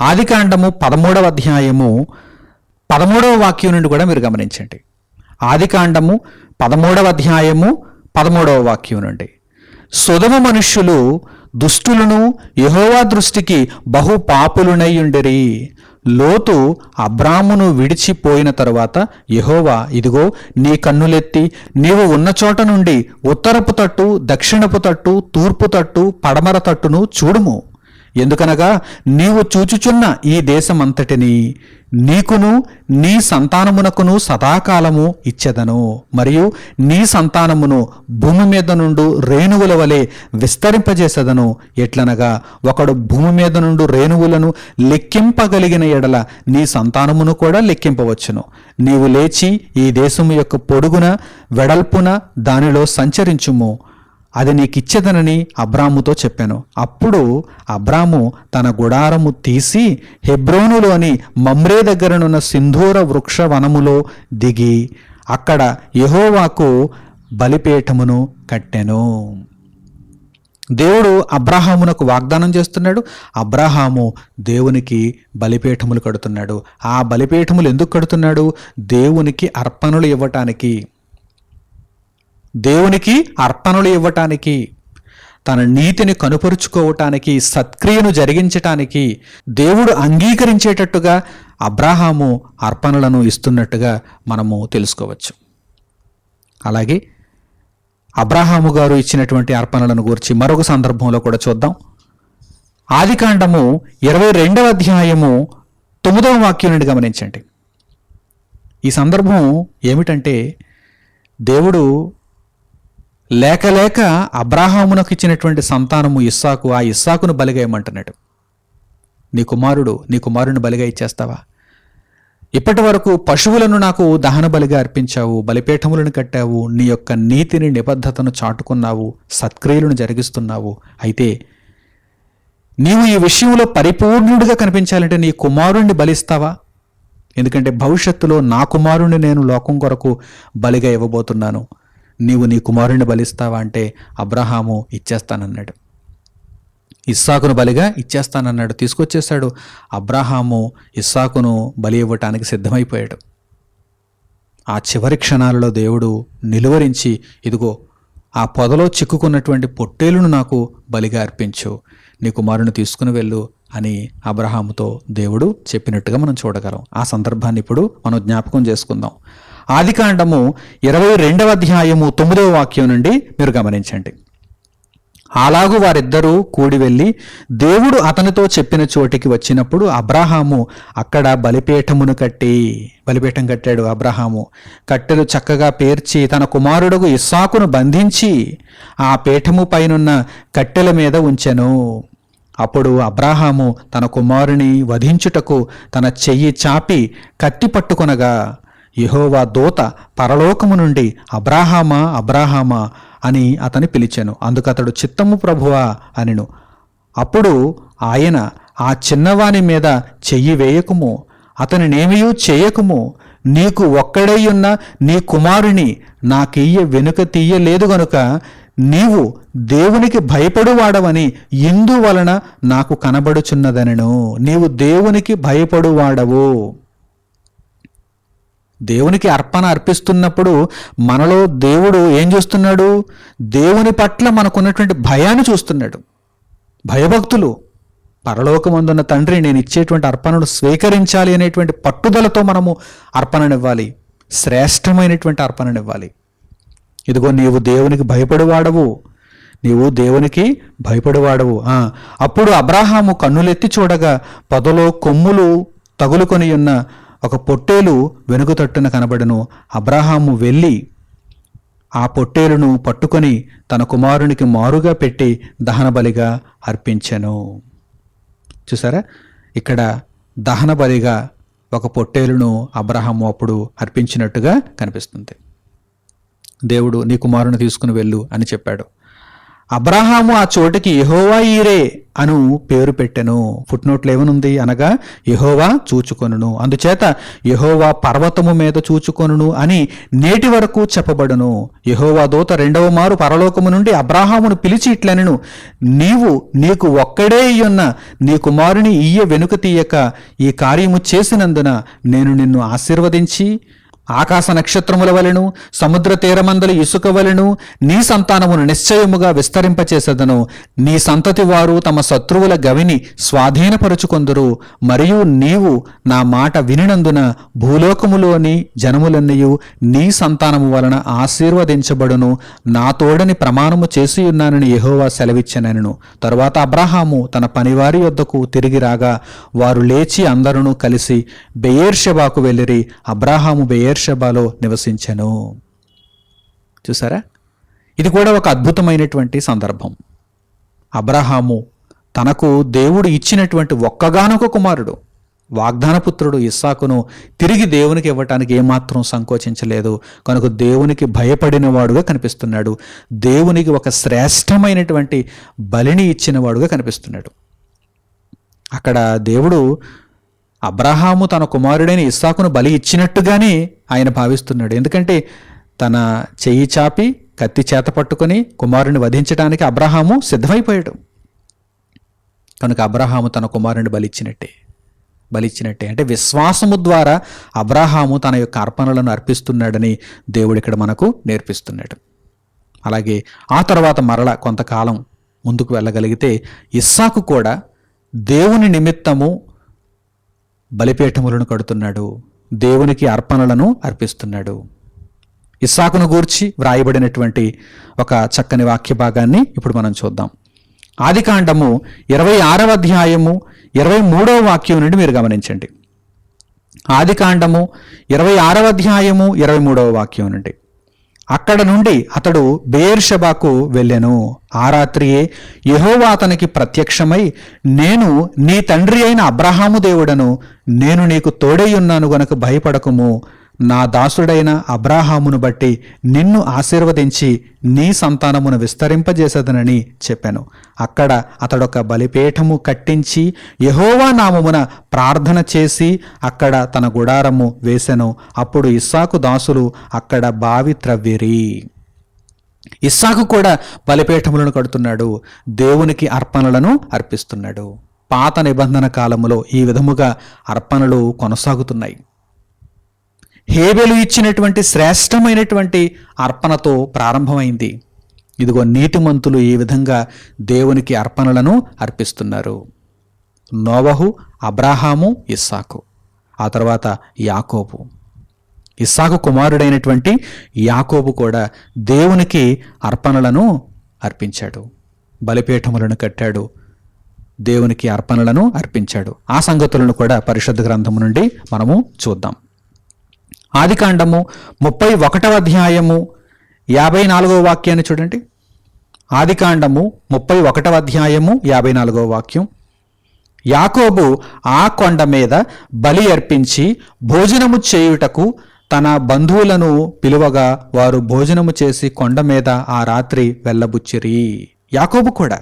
ఆదికాండము 13వ అధ్యాయము 13వ వాక్యం నుండి కూడా మీరు గమనించండి. ఆదికాండము 13వ అధ్యాయము 13వ వాక్యం నుండి, సొదొమ మనుష్యులు దుష్టులను యెహోవా దృష్టికి బహు పాపులునై ఉండిరి. లోతు అబ్రామును విడిచిపోయిన తరువాత యెహోవా, ఇదిగో నీ కన్నులెత్తి నీవు ఉన్న చోట నుండి ఉత్తరపు తట్టు, దక్షిణపు తట్టు, తూర్పు తట్టు, పడమర తట్టును చూడుము. ఎందుకనగా నీవు చూచుచున్న ఈ దేశమంతటిని నీకును నీ సంతానమునకును సదాకాలము ఇచ్చెదను, మరియు నీ సంతానమును భూమి మీద నుండు రేణువుల వలె విస్తరింపజేసేదను. ఎట్లనగా ఒకడు భూమి మీద నుండు రేణువులను లెక్కింపగలిగిన ఎడల నీ సంతానమును కూడా లెక్కింపవచ్చును. నీవు లేచి ఈ దేశము యొక్క పొడుగున వెడల్పున దానిలో సంచరించుము, అది నీకిచ్చేదనని అబ్రాముతో చెప్పాను. అప్పుడు అబ్రాము తన గుడారము తీసి హెబ్రోనులోని మమ్రే దగ్గరనున్న సింధూర వృక్ష వనములో దిగి అక్కడ యెహోవాకు బలిపీఠమును కట్టెను. దేవుడు అబ్రహామునకు వాగ్దానం చేస్తున్నాడు. అబ్రహాము దేవునికి బలిపీఠములు కడుతున్నాడు. ఆ బలిపీఠములు ఎందుకు కడుతున్నాడు? దేవునికి అర్పణలు ఇవ్వటానికి, దేవునికి అర్పణలు ఇవ్వటానికి, తన నీతిని కనుపరుచుకోవటానికి, సత్క్రియను జరిగించటానికి, దేవుడు అంగీకరించేటట్టుగా అబ్రహాము అర్పణలను ఇస్తున్నట్టుగా మనము తెలుసుకోవచ్చు. అలాగే అబ్రహాము గారు ఇచ్చినటువంటి అర్పణలను గురించి మరొక సందర్భంలో కూడా చూద్దాం. ఆదికాండము 22వ అధ్యాయము 9వ వాక్యం నుండి గమనించండి. ఈ సందర్భం ఏమిటంటే, దేవుడు లేక లేక అబ్రహామునకు ఇచ్చినటువంటి సంతానము ఇస్సాకు, ఆ ఇస్సాకును బలిగా ఇవ్వమంటున్నాడు. నీ కుమారుని బలిగా ఇచ్చేస్తావా? ఇప్పటి వరకు పశువులను నాకు దహన బలిగా అర్పించావు, బలిపీఠములను కట్టావు, నీ యొక్క నీతిని నిబద్ధతను చాటుకున్నావు, సత్క్రియలను జరిగిస్తున్నావు. అయితే నీవు ఈ విషయంలో పరిపూర్ణుడిగా కనిపించాలంటే నీ కుమారుణ్ణి బలిస్తావా? ఎందుకంటే భవిష్యత్తులో నా కుమారుణ్ణి నేను లోకం కొరకు బలిగా ఇవ్వబోతున్నాను, నీవు నీ కుమారుణ్ణి బలిస్తావా అంటే అబ్రహాము ఇచ్చేస్తానన్నాడు. ఇస్సాకును బలిగా ఇచ్చేస్తానన్నాడు. తీసుకొచ్చేశాడు. అబ్రహాము ఇస్సాకును బలి ఇవ్వటానికి సిద్ధమైపోయాడు. ఆ చివరి క్షణాలలో దేవుడు నిలువరించి, ఇదిగో ఆ పొదలో చిక్కుకున్నటువంటి పొట్టేలును నాకు బలిగా అర్పించు, నీ కుమారుని తీసుకుని వెళ్ళు అని అబ్రహాముతో దేవుడు చెప్పినట్టుగా మనం చూడగలం. ఆ సందర్భాన్ని ఇప్పుడు మనం జ్ఞాపకం చేసుకుందాం. ఆదికాండము 22వ అధ్యాయము 9వ వాక్యం నుండి మీరు గమనించండి. అలాగూ వారిద్దరూ కూడి వెళ్ళి దేవుడు అతనితో చెప్పిన చోటికి వచ్చినప్పుడు అబ్రహాము అక్కడ బలిపీఠం కట్టాడు. అబ్రహాము కట్టెలు చక్కగా పేర్చి తన కుమారుడుకు ఇస్సాకును బంధించి ఆ పీఠము పైనున్న కట్టెల మీద ఉంచెను. అప్పుడు అబ్రహాము తన కుమారుని వధించుటకు తన చెయ్యి చాపి కత్తి పట్టుకొనగా యెహోవా దూత పరలోకము నుండి అబ్రహామా అబ్రహామా అని అతని పిలిచెను. అందుకతడు చిత్తము ప్రభువా అనెను. అప్పుడు ఆయన, ఆ చిన్నవాని మీద చెయ్యి వేయకుము, అతనినేమియూ చేయకుము, నీకు ఒక్కడైయున్న నీ కుమారుని నాకియ్య వెనుక తీయలేదు గనుక నీవు దేవునికి భయపడువాడవని ఇందువలన నాకు కనబడుచున్నదనెను. నీవు దేవునికి భయపడువాడవు. దేవునికి అర్పణ అర్పిస్తున్నప్పుడు మనలో దేవుడు ఏం చూస్తున్నాడు? దేవుని పట్ల మనకున్నటువంటి భయాన్ని చూస్తున్నాడు. భయభక్తులు, పరలోకమందున్న తండ్రి నేను ఇచ్చేటువంటి అర్పణను స్వీకరించాలి అనేటువంటి పట్టుదలతో మనము అర్పణనివ్వాలి. శ్రేష్టమైనటువంటి అర్పణనివ్వాలి. ఇదిగో నీవు దేవునికి భయపడువాడవు, నీవు దేవునికి భయపడువాడవు. అప్పుడు అబ్రాహాము కన్నులెత్తి చూడగా పొదలో కొమ్ములు తగులుకొని ఉన్న ఒక పొట్టేలు వెనుక తట్టున కనబడెను. అబ్రాహాము వెళ్ళి ఆ పొట్టేలును పట్టుకొని తన కుమారునికి మారుగా పెట్టి దహన బలిగా అర్పించెను. చూసారా, ఇక్కడ దహన బలిగా ఒక పొట్టేలును అబ్రాహాము అప్పుడు అర్పించినట్టుగా కనిపిస్తుంది. దేవుడు నీ కుమారుని తీసుకుని వెళ్ళు అని చెప్పాడు. అబ్రాహాము ఆ చోటికి యెహోవా ఈరే అను పేరు పెట్టెను. ఫుట్నోట్లో ఏమనుంది అనగా యెహోవా చూచుకొనును, అందుచేత యెహోవా పర్వతము మీద చూచుకొనును అని నేటి వరకు చెప్పబడును. యెహోవా దూత రెండవ మారు పరలోకము నుండి అబ్రాహామును పిలిచి ఇట్లనెను, నీవు నీకు ఒక్కడే ఇయ్యున్న నీ కుమారుని ఇయ్య వెనుక తీయక ఈ కార్యము చేసినందున నేను నిన్ను ఆశీర్వదించి ఆకాశ నక్షత్రముల వలెను సముద్ర తీరమందలి ఇసుక వలెను నీ సంతానమును నిశ్చయముగా విస్తరింపచేసేదను. నీ సంతతి వారు తమ శత్రువుల గవిని స్వాధీనపరుచుకొందురు. మరియు నీవు నా మాట వినినందున భూలోకములోని జనములన్నయు నీ సంతానము వలన ఆశీర్వదించబడును. నా తోడని ప్రమాణము చేసి ఉన్నానని యెహోవా సెలవిచ్చెనెను. తరువాత అబ్రాహాము తన పనివారి యొద్దకు తిరిగి రాగా వారు లేచి అందరూ కలిసి బెయేర్షెబాకు వెళ్ళిరి. అబ్రాహాము బెయేర్షెబాలో నివసించెను. చూసారా, ఇది కూడా ఒక అద్భుతమైనటువంటి సందర్భం. అబ్రాహాము తనకు దేవుడు ఇచ్చినటువంటి ఒక్కగానొక కుమారుడు, వాగ్దానపుత్రుడు ఇస్సాకును తిరిగి దేవునికి ఇవ్వటానికి ఏమాత్రం సంకోచించలేదు. కనుక దేవునికి భయపడిన వాడుగా కనిపిస్తున్నాడు. దేవునికి ఒక శ్రేష్టమైనటువంటి బలిని ఇచ్చిన వాడుగా కనిపిస్తున్నాడు. అక్కడ దేవుడు అబ్రాహాము తన కుమారుడైన ఇస్సాకును బలి ఇచ్చినట్టుగానే ఆయన భావిస్తున్నాడు. ఎందుకంటే తన చెయ్యి చాపి కత్తి చేత పట్టుకొని కుమారుని వధించడానికి అబ్రాహాము సిద్ధమైపోయాడు. కనుక అబ్రాహాము తన కుమారుని బలిచ్చినట్టే అంటే విశ్వాసము ద్వారా అబ్రాహాము తన యొక్క అర్పణలను అర్పిస్తున్నాడని దేవుడు ఇక్కడ మనకు నేర్పిస్తున్నాడు. అలాగే ఆ తర్వాత మరల కొంతకాలం ముందుకు వెళ్ళగలిగితే ఇస్సాకు కూడా దేవుని నిమిత్తము బలిపీఠములను కడుతున్నాడు, దేవునికి అర్పణలను అర్పిస్తున్నాడు. ఇస్సాకును గూర్చి వ్రాయబడినటువంటి ఒక చక్కని వాక్య భాగాన్ని ఇప్పుడు మనం చూద్దాం. ఆదికాండము 26వ అధ్యాయము 23వ వాక్యం నుండి మీరు గమనించండి. ఆదికాండము 26వ అధ్యాయము 23వ వాక్యం నుండి. అక్కడ నుండి అతడు బెయేర్షెబాకు వెళ్ళెను. ఆ రాత్రియే యెహోవా అతనికి ప్రత్యక్షమై, నేను నీ తండ్రి అయిన అబ్రహాము దేవుడను, నేను నీకు తోడై ఉన్నాను గనుక భయపడకుము. నా దాసుడైన అబ్రాహామును బట్టి నిన్ను ఆశీర్వదించి నీ సంతానమును విస్తరింపజేసేదనని చెప్పాను. అక్కడ అతడొక బలిపీఠము కట్టించి యెహోవా నామమున ప్రార్థన చేసి అక్కడ తన గుడారము వేసెను. అప్పుడు ఇస్సాకు దాసులు అక్కడ బావి త్రవ్విరి. ఇస్సాకు కూడా బలిపీఠములను కడుతున్నాడు, దేవునికి అర్పణలను అర్పిస్తున్నాడు. పాత నిబంధన కాలములో ఈ విధముగా అర్పణలు కొనసాగుతున్నాయి. హేబెలు ఇచ్చినటువంటి శ్రేష్టమైనటువంటి అర్పణతో ప్రారంభమైంది. ఇదిగో నీతిమంతులు ఈ విధంగా దేవునికి అర్పణలను అర్పిస్తున్నారు. నోవహు, అబ్రాహాము, ఇస్సాకు, ఆ తర్వాత యాకోబు. ఇస్సాకు కుమారుడైనటువంటి యాకోబు కూడా దేవునికి అర్పణలను అర్పించాడు, బలిపీఠములను కట్టాడు, దేవునికి అర్పణలను అర్పించాడు. ఆ సంగతులను కూడా పరిశుద్ధ గ్రంథము నుండి మనము చూద్దాం. ఆదికాండము 31వ అధ్యాయము 54వ వాక్యాన్ని చూడండి. ఆదికాండము 31వ అధ్యాయము 54వ వాక్యం. యాకోబు ఆ కొండ మీద బలి అర్పించి భోజనము చేయుటకు తన బంధువులను పిలువగా వారు భోజనము చేసి కొండ మీద ఆ రాత్రి వెళ్ళబుచ్చిరి. యాకోబు కూడా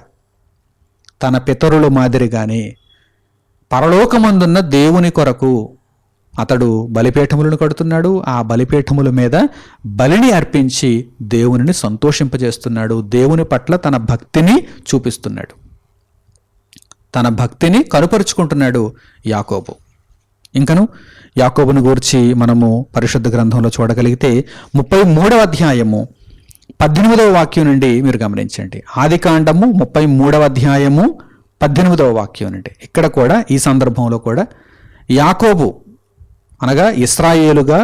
తన పితరుల మాదిరిగానే పరలోకమందున్న దేవుని కొరకు అతడు బలిపీఠములను కడుతున్నాడు. ఆ బలిపీఠముల మీద బలిని అర్పించి దేవునిని సంతోషింపజేస్తున్నాడు. దేవుని పట్ల తన భక్తిని చూపిస్తున్నాడు, తన భక్తిని కనుపరుచుకుంటున్నాడు యాకోబు. ఇంకను యాకోబును గూర్చి మనము పరిశుద్ధ గ్రంథంలో చూడగలిగితే 33వ అధ్యాయము 18వ వాక్యం నుండి మీరు గమనించండి. ఆదికాండము 33వ అధ్యాయము 18వ వాక్యం నుండి. ఇక్కడ కూడా ఈ సందర్భంలో కూడా యాకోబు అనగా ఇశ్రాయేలుగా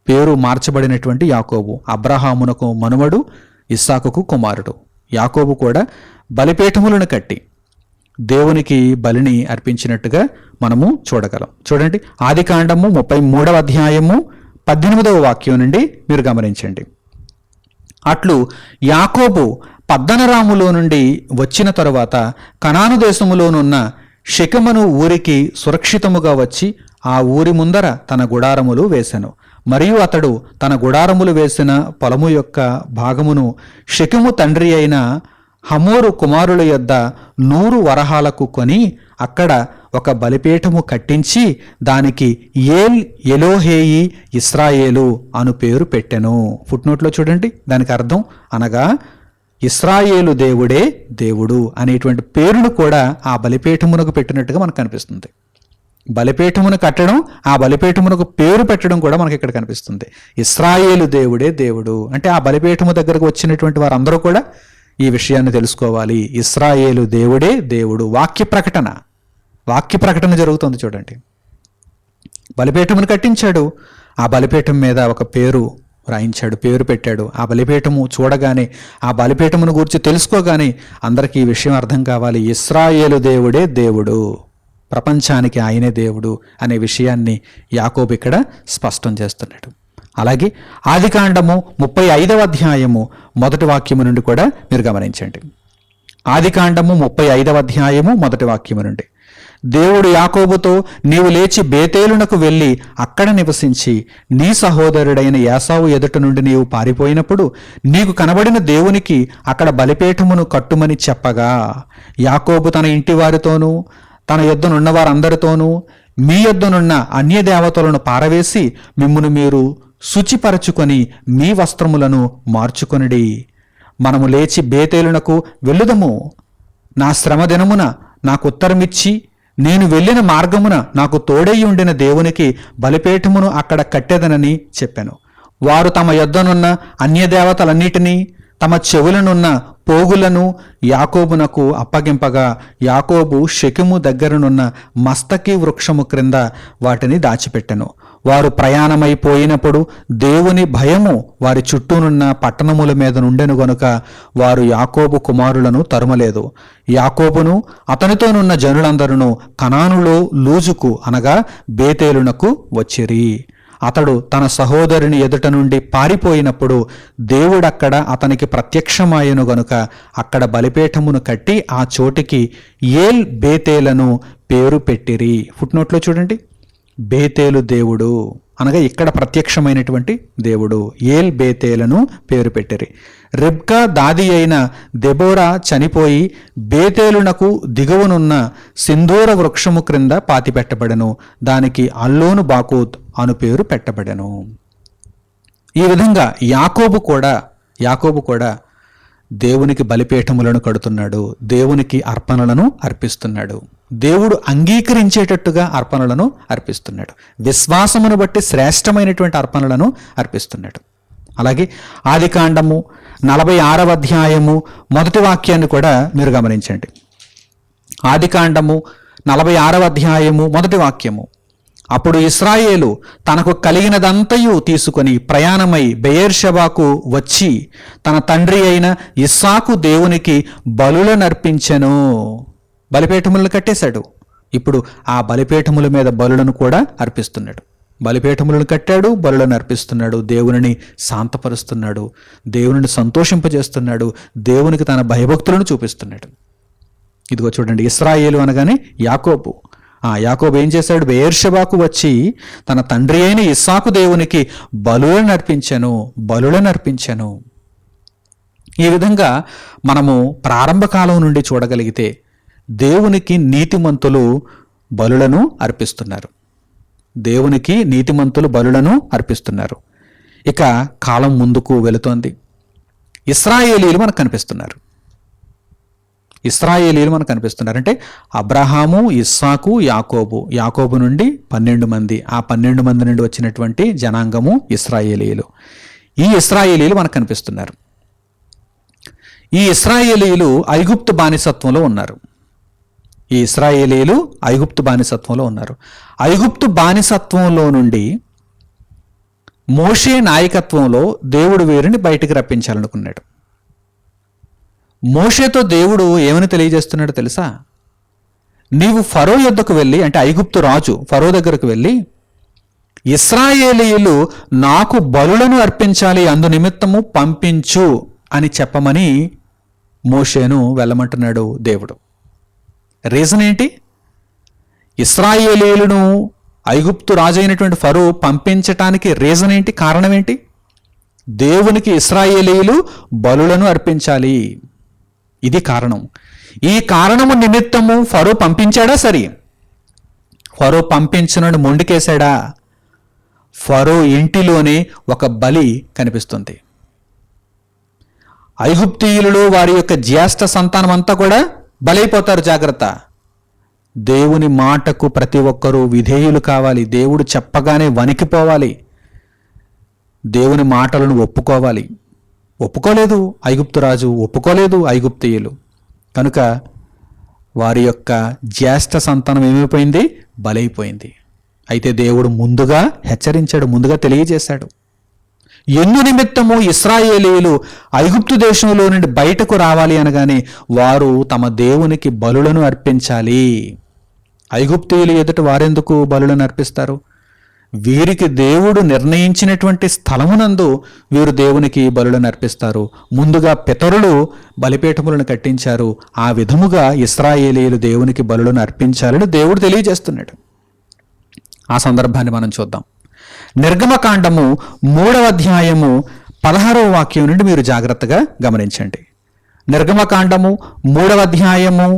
పేరు మార్చబడినటువంటి యాకోబు, అబ్రహామునకు మనుమడు, ఇస్సాకుకు కుమారుడు. యాకోబు కూడా బలిపీఠములను కట్టి దేవునికి బలిని అర్పించినట్టుగా మనము చూడగలం. చూడండి, ఆదికాండము 33వ అధ్యాయము 18వ వాక్యం నుండి మీరు గమనించండి. అట్లు యాకోబు పద్దనరాములో నుండి వచ్చిన తరువాత కనాను దేశములోనున్న షెకెమను ఊరికి సురక్షితముగా వచ్చి ఆ ఊరి ముందర తన గుడారములు వేసెను. మరియు అతడు తన గుడారములు వేసిన పొలము యొక్క భాగమును షెకెము తండ్రి అయిన హమోరు కుమారుల యొద్ద 100 వరహాలకు కొని అక్కడ ఒక బలిపీఠము కట్టించి దానికి ఏల్ ఎలోహేయి ఇస్రాయేలు అను పేరు పెట్టెను. ఫుట్నోట్లో చూడండి, దానికి అర్థం అనగా ఇస్రాయేలు దేవుడే దేవుడు అనేటువంటి పేరును కూడా ఆ బలిపీఠమునకు పెట్టినట్టుగా మనకు కనిపిస్తుంది. బలిపీఠమును కట్టడం, ఆ బలిపీఠమునకు పేరు పెట్టడం కూడా మనకి ఇక్కడ కనిపిస్తుంది. ఇస్రాయేలు దేవుడే దేవుడు అంటే ఆ బలిపీఠము దగ్గరకు వచ్చినటువంటి వారందరూ కూడా ఈ విషయాన్ని తెలుసుకోవాలి. ఇస్రాయేలు దేవుడే దేవుడు. వాక్య ప్రకటన జరుగుతుంది. చూడండి, బలిపీఠమును కట్టించాడు, ఆ బలిపీఠం మీద ఒక పేరు రాయించాడు, పేరు పెట్టాడు. ఆ బలిపీఠము చూడగానే, ఆ బలిపీఠమును గురించి తెలుసుకోగానే అందరికీ ఈ విషయం అర్థం కావాలి. ఇస్రాయేలు దేవుడే దేవుడు, ప్రపంచానికి ఆయనే దేవుడు అనే విషయాన్ని యాకోబు ఇక్కడ స్పష్టం చేస్తున్నాడు. అలాగే ఆదికాండము 35వ అధ్యాయము 1వ వాక్యము నుండి కూడా మీరు గమనించండి. ఆదికాండము 35వ అధ్యాయము 1వ వాక్యము నుండి, దేవుడు యాకోబుతో, నీవు లేచి బేతేలునకు వెళ్ళి అక్కడ నివసించి నీ సహోదరుడైన యాసావు ఎదుట నుండి నీవు పారిపోయినప్పుడు నీకు కనబడిన దేవునికి అక్కడ బలిపీఠమును కట్టుమని చెప్పగా, యాకోబు తన ఇంటి వారితోనూ తన యొద్దనున్న వారందరితోనూ మీ యొద్దనున్న అన్య దేవతలను పారవేసి మిమ్మును మీరు శుచిపరచుకొని మీ వస్త్రములను మార్చుకొనిడి. మనము లేచి బేతేలునకు వెళ్ళుదము. నా శ్రమ దినమున నాకు ఉత్తరమిచ్చి నేను వెళ్ళిన మార్గమున నాకు తోడై ఉండిన దేవునికి బలిపీఠమును అక్కడ కట్టెదనని చెప్పాను. వారు తమ యొద్దనున్న అన్యదేవతలన్నిటినీ తమ చెవులనున్న పోగులను యాకోబునకు అప్పగింపగా యాకోబు షెకెము దగ్గరనున్న మస్తకి వృక్షము క్రింద వాటిని దాచిపెట్టెను. వారు ప్రయాణమైపోయినప్పుడు దేవుని భయము వారి చుట్టూనున్న పట్టణముల మీద నుండెను గనుక వారు యాకోబు కుమారులను తరుమలేదు. యాకోబును అతనితోనున్న జనులందరూ కనానులో లూజుకు అనగా బేతేలునకు వచ్చిరి. అతడు తన సహోదరుని ఎదుట నుండి పారిపోయినప్పుడు దేవుడక్కడ అతనికి ప్రత్యక్షమాయను గనుక అక్కడ బలిపీఠమును కట్టి ఆ చోటికి ఏల్ బేతేలను పేరు పెట్టిరి. ఫుట్నోట్లో చూడండి, బేతేలు దేవుడు అనగా ఇక్కడ ప్రత్యక్షమైనటువంటి దేవుడు. ఏల్ బేతేలను పేరు పెట్టిరి. రిబ్కా దాది అయిన దెబోరా చనిపోయి బేతేలునకు దిగువనున్న సింధూర వృక్షము క్రింద పాతిపెట్టబడెను. దానికి అల్లోను బాకూత్ అను పేరు పెట్టబడెను. ఈ విధంగా యాకోబు కూడా దేవునికి బలిపీఠములను కడుతున్నాడు, దేవునికి అర్పణలను అర్పిస్తున్నాడు, దేవుడు అంగీకరించేటట్టుగా అర్పణలను అర్పిస్తున్నాడు, విశ్వాసమును బట్టి శ్రేష్టమైనటువంటి అర్పణలను అర్పిస్తున్నాడు. అలాగే ఆదికాండము 46వ అధ్యాయము 1వ వాక్యాన్ని కూడా మీరు గమనించండి. ఆదికాండము 46వ అధ్యాయము 1వ వాక్యము, అప్పుడు ఇశ్రాయేలు తనకు కలిగినదంతయు తీసుకొని ప్రయాణమై బెయేర్షెబాకు వచ్చి తన తండ్రి అయిన ఇస్సాకు దేవునికి బలులనర్పించెను. బలిపీఠములను కట్టేశాడు. ఇప్పుడు ఆ బలిపీఠముల మీద బలులను కూడా అర్పిస్తున్నాడు. బలిపీఠములను కట్టాడు, బలులను అర్పిస్తున్నాడు, దేవునిని శాంతపరుస్తున్నాడు, దేవునిని సంతోషింపజేస్తున్నాడు, దేవునికి తన భయభక్తులను చూపిస్తున్నాడు. ఇదిగో చూడండి, ఇశ్రాయేలు అనగానే యాకోబు ఏం చేశాడు? బెయేర్షెబాకు వచ్చి తన తండ్రి అయిన ఇస్సాకు దేవునికి బలులను అర్పించెను. ఈ విధంగా మనము ప్రారంభ కాలం నుండి చూడగలిగితే దేవునికి నీతిమంతులు బలులను అర్పిస్తున్నారు. ఇక కాలం ముందుకు వెళుతోంది. ఇశ్రాయేలీలు మనకు కనిపిస్తున్నారు. అంటే అబ్రహాము, ఇస్సాకు, యాకోబు నుండి 12 మంది, ఆ 12 మంది నుండి వచ్చినటువంటి జనాంగము ఇశ్రాయేలీయులు. ఈ ఇశ్రాయేలీయులు మనకు కనిపిస్తున్నారు. ఈ ఇశ్రాయేలీయులు ఐగుప్తు బానిసత్వంలో ఉన్నారు. ఐగుప్తు బానిసత్వంలో నుండి మోషే నాయకత్వంలో దేవుడు వీరిని బయటికి రప్పించాలనుకున్నాడు. మోషేతో దేవుడు ఏమని తెలియజేస్తున్నాడో తెలుసా? నీవు ఫరో యొద్దకు వెళ్ళి, అంటే ఐగుప్తు రాజు ఫరో దగ్గరకు వెళ్ళి, ఇశ్రాయేలీయులు నాకు బలులను అర్పించాలి, అందు నిమిత్తము పంపించు అని చెప్పమని మోషేను వెళ్ళమంటున్నాడు దేవుడు. రీజన్ ఏంటి? ఇశ్రాయేలీయులను ఐగుప్తు రాజు అయినటువంటి ఫరో పంపించటానికి రీజన్ ఏంటి? కారణం ఏంటి? దేవునికి ఇశ్రాయేలీయులు బలులను అర్పించాలి. ఇది కారణం. ఈ కారణము నిమిత్తము ఫరో పంపించాడా? సరి. ఫరో పంపించినను మొండికేశాడా? ఫరో ఇంటిలోనే ఒక బలి కనిపిస్తుంది. ఐగుప్తీయులలో వారి యొక్క జ్యేష్ఠ సంతానం అంతా కూడా బలైపోతారు. జాగ్రత్త. దేవుని మాటకు ప్రతి ఒక్కరూ విధేయులు కావాలి. దేవుడు చెప్పగానే వణికిపోవాలి. దేవుని మాటలను ఒప్పుకోవాలి. ఒప్పుకోలేదు ఐగుప్తు రాజు, ఒప్పుకోలేదు ఐగుప్తీయులు. కనుక వారి యొక్క జ్యేష్ఠ సంతానం ఏమైపోయింది? బలైపోయింది. అయితే దేవుడు ముందుగా హెచ్చరించాడు, ముందుగా తెలియజేశాడు. ఎందు నిమిత్తము ఇశ్రాయేలీయులు ఐగుప్తు దేశంలో నుండి బయటకు రావాలి అనగానే వారు తమ దేవునికి బలులను అర్పించాలి. ఐగుప్తీయులు ఎదుట వారెందుకు బలులను అర్పిస్తారు? వీరికి దేవుడు నిర్ణయించినటువంటి స్థలమునందు వీరు దేవునికి బలులను అర్పిస్తారు. ముందుగా పితరులు బలిపీఠములను కట్టించారు. ఆ విధముగా ఇశ్రాయేలీయులు దేవునికి బలులను అర్పించాలని దేవుడు తెలియజేస్తున్నాడు. ఆ సందర్భాన్ని మనం చూద్దాం. నిర్గమకాండము 3వ అధ్యాయము 16వ వాక్యం నుండి మీరు జాగ్రత్తగా గమనించండి. నిర్గమకాండము 3వ అధ్యాయము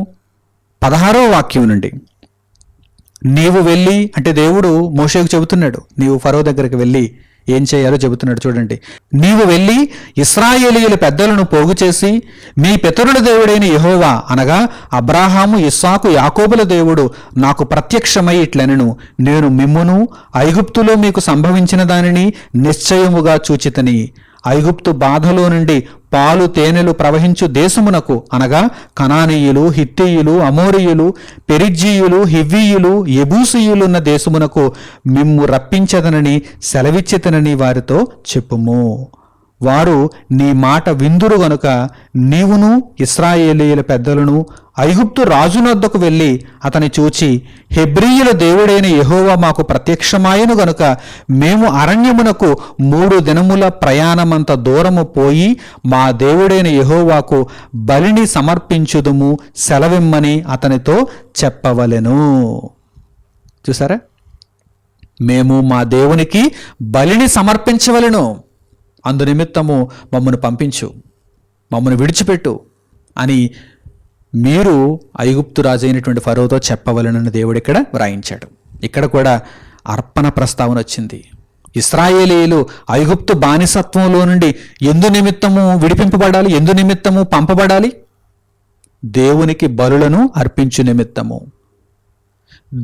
16వ వాక్యం నుండి, నీవు వెళ్ళి, అంటే దేవుడు మోషేకు చెబుతున్నాడు, నీవు ఫరో దగ్గరికి వెళ్ళి ఏం చేయాలో చెబుతున్నాడు. చూడండి. నీవు వెళ్ళి ఇశ్రాయేలీయుల పెద్దలను పోగు చేసి, మీ పితరుల దేవుడైన యెహోవా అనగా అబ్రాహాము, ఇస్సాకు, యాకోబుల దేవుడు నాకు ప్రత్యక్షమై ఇట్లనెను, నేను మిమ్మును ఐగుప్తులో మీకు సంభవించిన దానిని నిశ్చయముగా చూచితని. ఐగుప్తు బాధలో నుండి పాలు తేనెలు ప్రవహించు దేశమునకు అనగా కనానీయులు, హిత్తీయులు, అమోరీయులు, పెరిజ్జీయులు, హివ్వీయులు, యెబూసీయులున్న దేశమునకు మిమ్ము రప్పించదనని సెలవిచ్చితనని వారితో చెప్పుము. వారు నీ మాట విందురు గనుక నీవును ఇశ్రాయేలీయుల పెద్దలను ఐగుప్తు రాజునొద్దకు వెళ్ళి అతని చూచి, హెబ్రీయుల దేవుడైన యెహోవా మాకు ప్రత్యక్షమాయను గనుక మేము అరణ్యమునకు 3 దినముల ప్రయాణమంత దూరము పోయి మా దేవుడైన యెహోవాకు బలిని సమర్పించుదుము, సెలవిమ్మని అతనితో చెప్పవలెను. చూసారా? మేము మా దేవునికి బలిని సమర్పించవలెను, అందు నిమిత్తము మమ్మను పంపించు, మమ్మను విడిచిపెట్టు అని మీరు ఐగుప్తు రాజు అయినటువంటి ఫరోతో చెప్పవలనని దేవుడు ఇక్కడ వ్రాయించాడు. ఇక్కడ కూడా అర్పణ ప్రస్తావన వచ్చింది. ఇశ్రాయేలీయులు ఐగుప్తు బానిసత్వంలో నుండి ఎందు నిమిత్తము విడిపింపబడాలి, ఎందు నిమిత్తము పంపబడాలి? దేవునికి బలులను అర్పించు నిమిత్తము.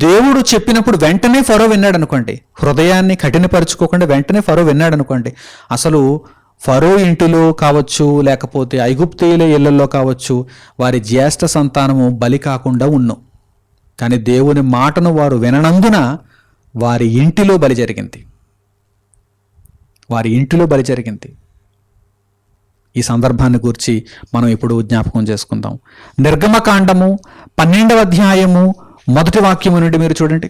దేవుడు చెప్పినప్పుడు వెంటనే ఫరో విన్నాడు అనుకోండి, హృదయాన్ని కఠినపరుచుకోకుండా వెంటనే ఫరో విన్నాడు అనుకోండి, అసలు ఫరో ఇంటిలో కావచ్చు, లేకపోతే ఐగుప్తీయుల ఇళ్లలో కావచ్చు, వారి జ్యేష్ఠ సంతానము బలి కాకుండా ఉన్ను. కానీ దేవుని మాటను వారు విననందున వారి ఇంటిలో బలి జరిగింది. వారి ఇంటిలో బలి జరిగింది. ఈ సందర్భాన్ని గురించి మనం ఇప్పుడు జ్ఞాపకం చేసుకుందాం. నిర్గమకాండము 12వ అధ్యాయము 1వ వాక్యము నుండి మీరు చూడండి.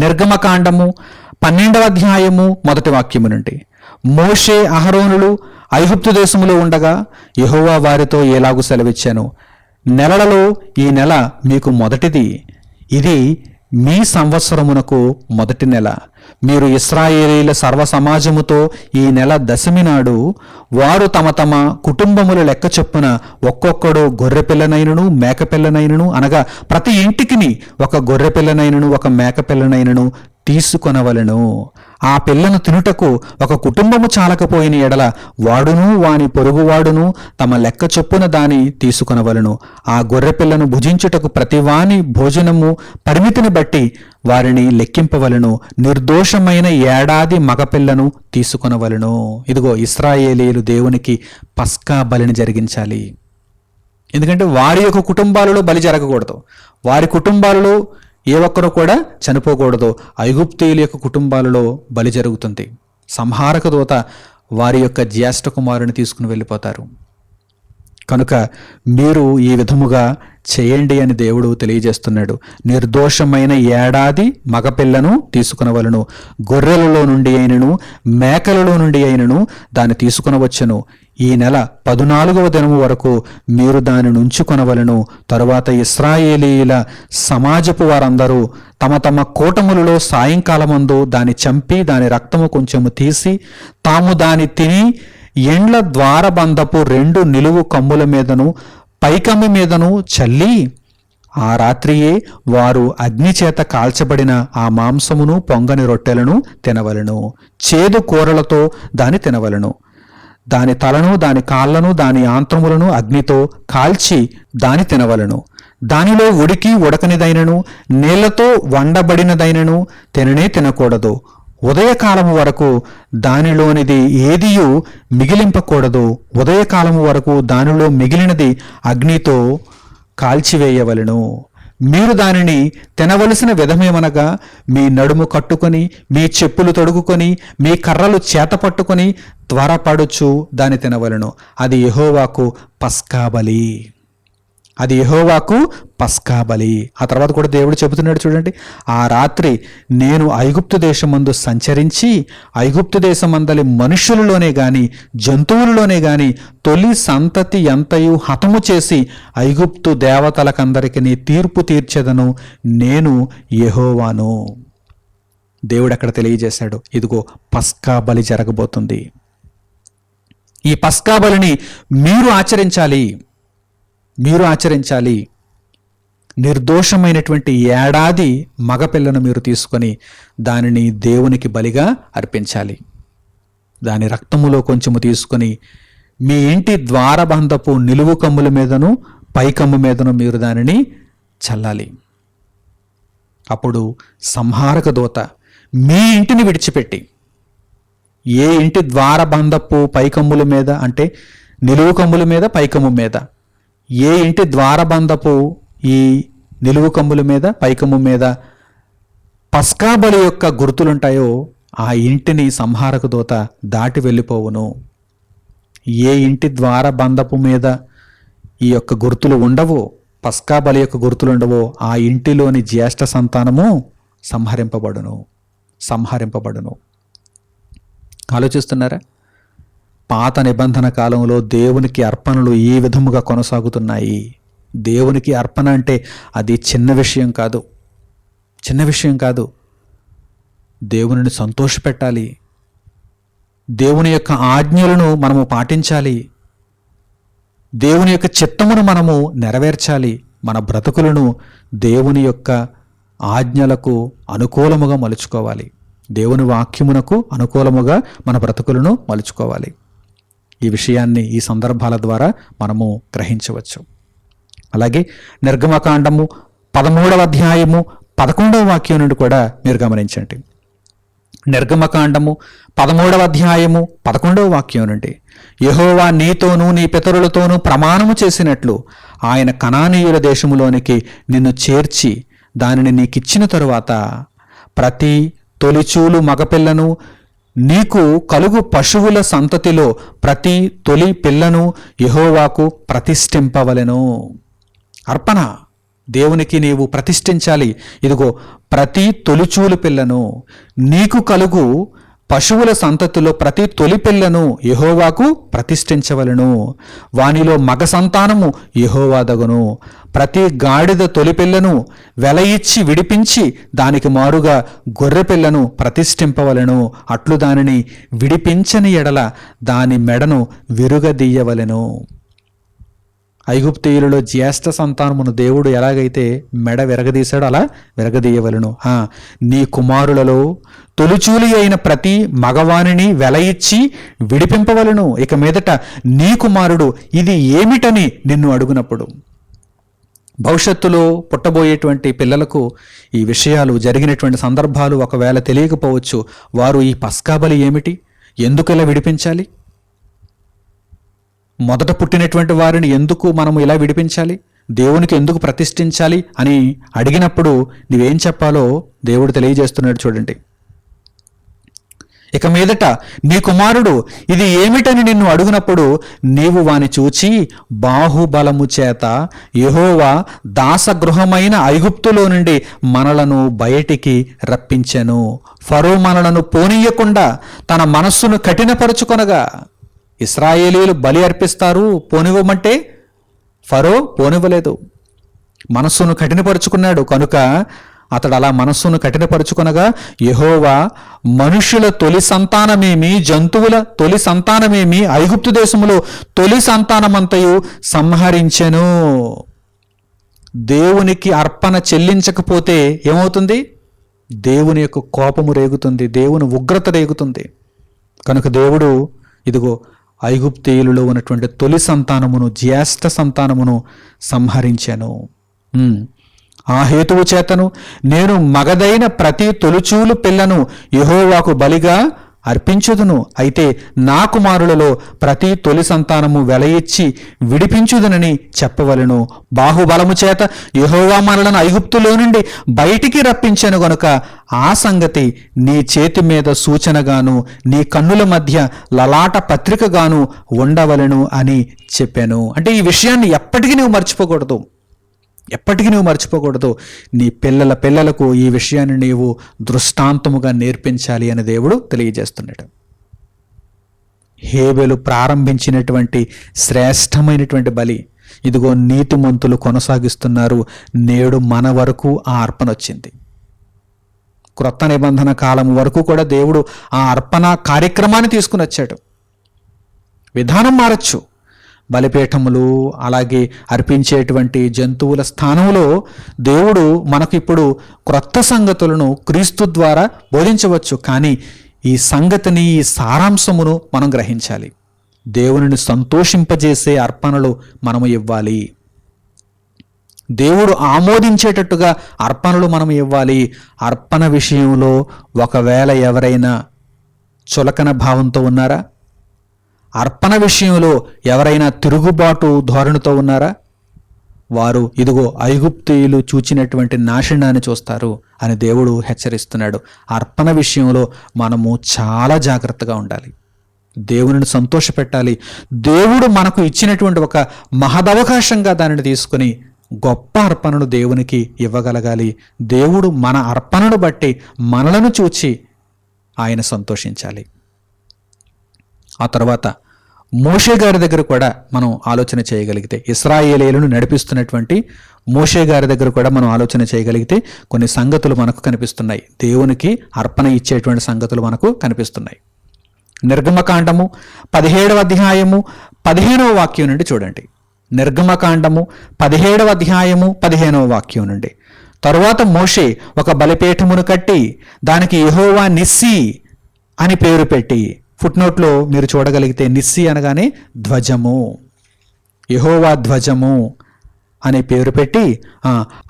నిర్గమకాండము 12వ అధ్యాయము 1వ వాక్యము నుండి, మోషే అహరోనులు ఐగుప్తు దేశములో ఉండగా యెహోవా వారితో ఎలాగూ సెలవిచ్చాను, నెలలలో ఈ నెల మీకు మొదటిది, ఇది మీ సంవత్సరమునకు మొదటి నెల. మీరు ఇశ్రాయేలీల సర్వ సమాజముతో ఈ నెల దశమి నాడు వారు తమ తమ కుటుంబముల లెక్క చొప్పున ఒక్కొక్కడు గొర్రెపిల్లనైనను మేకపిల్లనైనను, అనగా ప్రతి ఇంటికిని ఒక గొర్రెపిల్లనైనను ఒక మేకపిల్లనైనను తీసుకొనవలెను. ఆ పిల్లను తినుటకు ఒక కుటుంబము చాలకపోయిన ఎడల వాడును వాని పొరుగువాడును తమ లెక్క చొప్పున దాని తీసుకొనవలెను. ఆ గొర్రెపిల్లను భుజించుటకు ప్రతివాని భోజనము పరిమితిని బట్టి వారిని లెక్కింపవలెను. నిర్దోషమైన ఏడాది మగపిల్లను తీసుకొనవలెను. ఇదిగో ఇశ్రాయేలీయులు దేవునికి పస్కా బలిని జరిగించాలి. ఎందుకంటే వారి యొక్క కుటుంబాలలో బలి జరగకూడదు, వారి కుటుంబాలలో ఏ ఒక్కరు కూడా చనిపోకూడదు. ఐగుప్తీయుల యొక్క కుటుంబాలలో బలి జరుగుతుంది. సంహారక దూత వారి యొక్క జ్యేష్ఠ కుమారుని తీసుకుని వెళ్ళిపోతారు. కనుక మీరు ఈ విధముగా చేయండి అని దేవుడు తెలియజేస్తున్నాడు. నిర్దోషమైన ఏడాది మగపిల్లను తీసుకునవలను, గొర్రెలలో నుండి అయినను మేకలలో నుండి అయినను దాన్ని తీసుకునవచ్చును. ఈ నెల 14వ దినము వరకు మీరు దానిని ఉంచుకొనవలను. తరువాత ఇశ్రాయేలీయుల సమాజపు వారందరూ తమ తమ కూటములలో సాయంకాలమందు దాన్ని చంపి దాని రక్తము కొంచెము తీసి తాము దాన్ని తిని ఎండ్ల ద్వారబంధపు 2 నిలువు కమ్ముల మీదను పైకమ్మి మీదను చల్లి ఆ రాత్రియే వారు అగ్నిచేత కాల్చబడిన ఆ మాంసమును పొంగని రొట్టెలను తినవలను. చేదు కూరలతో దాన్ని తినవలను. దాని తలను దాని కాళ్లను దాని ఆంత్రములను అగ్నితో కాల్చి దాని తినవలను. దానిలో ఉడికి ఉడకనిదైనను నీళ్లతో వండబడినదైనను తిననే తినకూడదు. ఉదయకాలము వరకు దానిలోనిది ఏదియూ మిగిలింపకూడదు. ఉదయకాలము వరకు దానిలో మిగిలినది అగ్నితో కాల్చివేయవలెను. మీరు దానిని తినవలసిన విధమేమనగా మీ నడుము కట్టుకొని మీ చెప్పులు తొడుగుకొని మీ కర్రలు చేత పట్టుకొని త్వరపడుచు దాన్ని తినవలెను. అది యెహోవాకు పస్కా బలి. అది యెహోవాకు పస్కా బలి. ఆ తర్వాత కూడా దేవుడు చెబుతున్నాడు చూడండి, ఆ రాత్రి నేను ఐగుప్తు దేశమందు సంచరించి ఐగుప్తు దేశమందలి మనుషులలోనే గాని జంతువులలోనే గాని తొలి సంతతి ఎంతయు హతము చేసి ఐగుప్తు దేవతలకందరికి తీర్పు తీర్చెదను. నేను యెహోవాను. దేవుడు అక్కడ తెలియజేశాడు, ఇదిగో పస్కా బలి జరగబోతుంది. ఈ పస్కా బలిని మీరు ఆచరించాలి. నిర్దోషమైనటువంటి ఏడాది మగపిల్లను మీరు తీసుకొని దానిని దేవునికి బలిగా అర్పించాలి. దాని రక్తములో కొంచెము తీసుకొని మీ ఇంటి ద్వారబంధపు నిలువు కమ్ముల మీదను పైకమ్ము మీదను మీరు దానిని చల్లాలి. అప్పుడు సంహారక దూత మీ ఇంటిని విడిచిపెట్టి ఏ ఇంటి ద్వారబంధపు పైకమ్ముల మీద అంటే నిలువు కమ్ముల మీద పైకమ్ము మీద ఏ ఇంటి ద్వారబంధపు ఈ నిలువు కమ్ముల మీద పైకమ్ము మీద పస్కా బలి యొక్క గుర్తులుంటాయో ఆ ఇంటిని సంహారక దూత దాటి వెళ్ళిపోవును. ఏ ఇంటి ద్వారబంధపు మీద ఈ యొక్క గుర్తులు ఉండవో, పస్కా బలి యొక్క గుర్తులు ఉండవో, ఆ ఇంటిలోని జ్యేష్ఠ సంతానము సంహరింపబడును. ఆలోచిస్తున్నారా? పాత నిబంధన కాలంలో దేవునికి అర్పణలు ఈ విధముగా కొనసాగుతున్నాయి. దేవునికి అర్పణ అంటే అది చిన్న విషయం కాదు. దేవునిని సంతోషపెట్టాలి. దేవుని యొక్క ఆజ్ఞలను మనము పాటించాలి. దేవుని యొక్క చిత్తమును మనము నెరవేర్చాలి. మన బ్రతుకులను దేవుని యొక్క ఆజ్ఞలకు అనుకూలముగా మలుచుకోవాలి. దేవుని వాక్యమునకు అనుకూలముగా మన బ్రతుకులను మలుచుకోవాలి. ఈ విషయాన్ని ఈ సందర్భాల ద్వారా మనము గ్రహించవచ్చు. అలాగే నిర్గమకాండము 13వ అధ్యాయము 11వ వాక్యం నుండి కూడా మీరు గమనించండి. నిర్గమకాండము 13వ అధ్యాయము 11వ వాక్యం నుండి, యెహోవా నీతోనూ నీ పితరులతోనూ ప్రమాణము చేసినట్లు ఆయన కనానీయుల దేశములోనికి నిన్ను చేర్చి దానిని నీకిచ్చిన తరువాత ప్రతి తొలిచూలు మగపిల్లను నీకు కలుగు పశువుల సంతతిలో ప్రతి తొలి పిల్లను యెహోవాకు ప్రతిష్ఠింపవలెను. అర్పణ దేవునికి నీవు ప్రతిష్ఠించాలి. ఇదిగో ప్రతి తొలిచూలు పిల్లను నీకు కలుగు పశువుల సంతతిలో ప్రతి తొలి పిల్లను యెహోవాకు ప్రతిష్ఠించవలను. వానిలో మగ సంతానము యెహోవాదగును. ప్రతి గాడిద తొలి పిల్లను వెల ఇచ్చి విడిపించి దానికి మారుగా గొర్రె పిల్లను ప్రతిష్ఠింపవలను. అట్లు దానిని విడిపించని ఎడల దాని మెడను విరుగదీయవలెను. ఐగుప్తీయులలో జ్యేష్ఠ సంతానమును దేవుడు ఎలాగైతే మెడ విరగదీశాడో అలా విరగదీయవలను. నీ కుమారులలో తొలిచూలి అయిన ప్రతి మగవానిని వెల ఇచ్చి విడిపింపవలను. ఇక మీదట నీ కుమారుడు ఇది ఏమిటని నిన్ను అడుగునప్పుడు, భవిష్యత్తులో పుట్టబోయేటువంటి పిల్లలకు ఈ విషయాలు జరిగినటువంటి సందర్భాలు ఒకవేళ తెలియకపోవచ్చు. వారు ఈ పస్కా బలి ఏమిటి, ఎందుకు ఇలా విడిపించాలి, మొదట పుట్టినటువంటి వారిని ఎందుకు మనము ఇలా విడిపించాలి, దేవునికి ఎందుకు ప్రతిష్ఠించాలి అని అడిగినప్పుడు నువ్వేం చెప్పాలో దేవుడు తెలియజేస్తున్నాడు. చూడండి, ఇక మీదట నీ కుమారుడు ఇది ఏమిటని నిన్ను అడుగునప్పుడు నీవు వాని చూచి బాహుబలము చేత యెహోవా దాసగృహమైన ఐగుప్తులో నుండి మనలను బయటికి రప్పించెను. ఫరో మనలను పోనీయకుండా తన మనస్సును కఠినపరుచుకొనగా, ఇశ్రాయేలీయులు బలి అర్పిస్తారు పోనివ్వమంటే ఫరో పోనివ్వలేదు, మనస్సును కఠినపరుచుకున్నాడు. కనుక అతడు అలా మనస్సును కఠినపరుచుకొనగా యెహోవా మనుష్యుల తొలి సంతానమేమి, జంతువుల తొలి సంతానమేమి, ఐగుప్తు దేశములో తొలి సంతానమంతయు సంహరించెను. దేవునికి అర్పణ చెల్లించకపోతే ఏమవుతుంది? దేవుని యొక్క కోపము రేగుతుంది, దేవుని ఉగ్రత రేగుతుంది. కనుక దేవుడు ఇదిగో ఐగుప్తీయులలో ఉన్నటువంటి తొలి సంతానమును, జ్యేష్ఠ సంతానమును సంహరించెను. ఆ హేతువు చేతను నేను మగదైన ప్రతి తొలిచూలు పిల్లను యెహోవాకు బలిగా అర్పించుదును. అయితే నా కుమారులలో ప్రతి తొలి సంతానము వెల ఇచ్చి విడిపించుదునని చెప్పవలెను. బాహుబలము చేత యెహోవా మనలను ఐగుప్తులో నుండి బయటికి రప్పించెను గనుక ఆ సంగతి నీ చేతి మీద సూచనగాను నీ కన్నుల మధ్య లలాట పత్రికగాను ఉండవలెను అని చెప్పాను. అంటే ఈ విషయాన్ని ఎప్పటికీ నువ్వు మర్చిపోకూడదు, ఎప్పటికీ నువ్వు మర్చిపోకూడదు. నీ పిల్లల పిల్లలకు ఈ విషయాన్ని నీవు దృష్టాంతముగా నేర్పించాలి అని దేవుడు తెలియజేస్తున్నాడు. హేబెలు ప్రారంభించినటువంటి శ్రేష్టమైనటువంటి బలి ఇదిగో నీతిమంతులు కొనసాగిస్తున్నారు. నేడు మన వరకు ఆ అర్పణ వచ్చింది. క్రొత్త నిబంధన కాలం వరకు కూడా దేవుడు ఆ అర్పణ కార్యక్రమాన్ని తీసుకుని వచ్చాడు. విధానం మారచ్చు, బలిపీఠములు అలాగే అర్పించేటువంటి జంతువుల స్థానంలో దేవుడు మనకు ఇప్పుడు క్రొత్త సంగతులను క్రీస్తు ద్వారా బోధించవచ్చు. కానీ ఈ సంగతిని, ఈ సారాంశమును మనం గ్రహించాలి. దేవునిని సంతోషింపజేసే అర్పణలు మనము ఇవ్వాలి. దేవుడు ఆమోదించేటట్టుగా అర్పణలు మనం ఇవ్వాలి. అర్పణ విషయంలో ఒకవేళ ఎవరైనా చులకన భావంతో ఉన్నారా? అర్పణ విషయంలో ఎవరైనా తిరుగుబాటు ధోరణితో ఉన్నారా? వారు ఇదిగో ఐగుప్తీయులు చూచినటువంటి నాశనాన్ని చూస్తారు అని దేవుడు హెచ్చరిస్తున్నాడు. అర్పణ విషయంలో మనము చాలా జాగ్రత్తగా ఉండాలి, దేవునిని సంతోషపెట్టాలి. దేవుడు మనకు ఇచ్చినటువంటి ఒక మహదవకాశంగా దానిని తీసుకుని గొప్ప అర్పణను దేవునికి ఇవ్వగలగాలి. దేవుడు మన అర్పణను బట్టి మనలను చూచి ఆయన సంతోషించాలి. ఆ తర్వాత మోషే గారి దగ్గర కూడా మనం ఆలోచన చేయగలిగితే, ఇశ్రాయేలీయులను నడిపిస్తున్నటువంటి మోషే గారి దగ్గర కూడా మనం ఆలోచన చేయగలిగితే కొన్ని సంగతులు మనకు కనిపిస్తున్నాయి. దేవునికి అర్పణ ఇచ్చేటువంటి సంగతులు మనకు కనిపిస్తున్నాయి. నిర్గమకాండము 17వ అధ్యాయము 15వ వాక్యం నుండి చూడండి. నిర్గమకాండము 17వ అధ్యాయము 15వ వాక్యం నుండి. తరువాత మోషే ఒక బలిపీఠమును కట్టి దానికి యెహోవా నిస్సి అని పేరు పెట్టి, ఫుట్నోట్లో మీరు చూడగలిగితే నిస్సి అనగానే ధ్వజము, యెహోవా ధ్వజము అనే పేరు పెట్టి,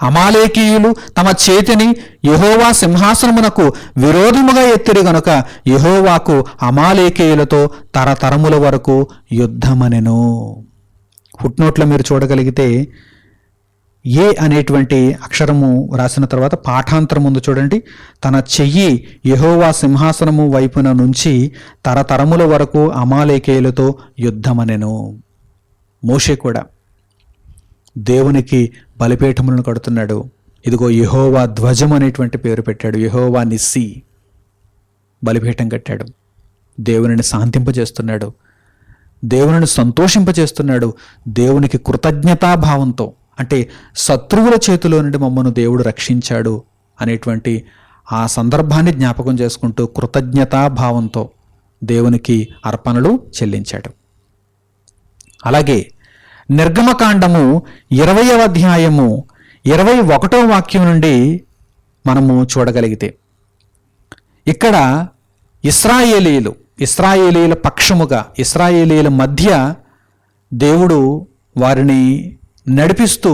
అమాలేకీయులు తమ చేతిని యెహోవా సింహాసనమునకు విరోధముగా ఎత్తిరి గనుక యెహోవాకు అమాలేకీయులతో తరతరముల వరకు యుద్ధమనెను. ఫుట్నోట్లో మీరు చూడగలిగితే ఏ అనేటువంటి అక్షరము రాసిన తర్వాత పాఠాంతరం ముందు చూడండి. తన చెయ్యి యెహోవా సింహాసనము వైపున నుంచి తరతరముల వరకు అమాలేకీయులతో యుద్ధమనెను. మోషే కూడా దేవునికి బలిపీఠములను కడుతున్నాడు. ఇదిగో యెహోవా ధ్వజం అనేటువంటి పేరు పెట్టాడు. యెహోవా నిస్సి బలిపీఠం కట్టాడు. దేవునిని శాంతింపజేస్తున్నాడు, దేవునిని సంతోషింపజేస్తున్నాడు. దేవునికి కృతజ్ఞతాభావంతో, అంటే శత్రువుల చేతిలో నుండి మమ్మను దేవుడు రక్షించాడు అనేటువంటి ఆ సందర్భాన్ని జ్ఞాపకం చేసుకుంటూ కృతజ్ఞతాభావంతో దేవునికి అర్పణలు చెల్లించాడు. అలాగే నిర్గమకాండము 20వ అధ్యాయము 21వ వాక్యం నుండి మనము చూడగలిగితే, ఇక్కడ ఇశ్రాయేలీయుల పక్షముగా, ఇశ్రాయేలీయుల మధ్య దేవుడు వారిని నడిపిస్తూ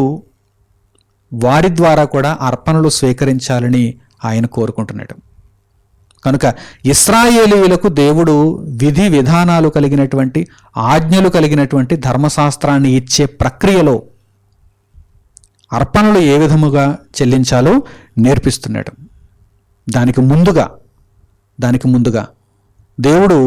వారి ద్వారా కూడా అర్పణలు స్వీకరించాలని ఆయన కోరుకుంటున్నాడు. కనుక ఇశ్రాయేలీయులకు దేవుడు విధి విధానాలు కలిగినటువంటి, ఆజ్ఞలు కలిగినటువంటి ధర్మశాస్త్రాన్ని ఇచ్చే ప్రక్రియలో అర్పణలు ఏ విధముగా చెల్లించాలో నేర్పిస్తున్నాడు. దానికి ముందుగా దేవుడు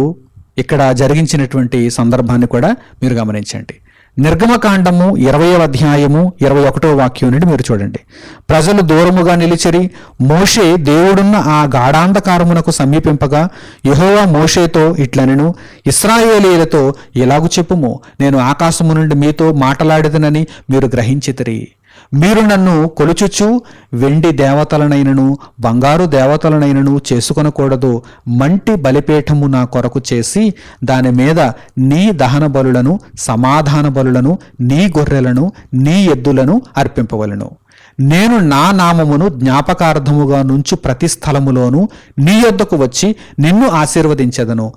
ఇక్కడ జరిగించినటువంటి సందర్భాన్ని కూడా మీరు గమనించండి. నిర్గమకాండము 20వ అధ్యాయము 21వ వాక్యం నుండి మీరు చూడండి. ప్రజలు దూరముగా నిలిచిరి. మోషే దేవుడున్న ఆ గాఢాంధకారమునకు సమీపింపగా యెహోవా మోషేతో ఇట్లనెను, ఇశ్రాయేలీయులతో ఇలాగు చెప్పుము, నేను ఆకాశము నుండి మీతో మాటలాడేదనని మీరు గ్రహించితిరి. మీరు నన్ను కొలుచుచు వెండి దేవతలనైనను బంగారు దేవతలనైనను చేసుకొనకూడదు. మంటి బలిపీఠము నా కొరకు చేసి దాని మీద నీ దహన బలులను, సమాధాన బలులను, నీ గొర్రెలను, నీ ఎద్దులను అర్పింపవలెను. నేను నా నామమును జ్ఞాపకార్థముగా నుంచు ప్రతి స్థలములోనూ నీ యొద్దకు వచ్చి నిన్ను ఆశీర్వదించెదను.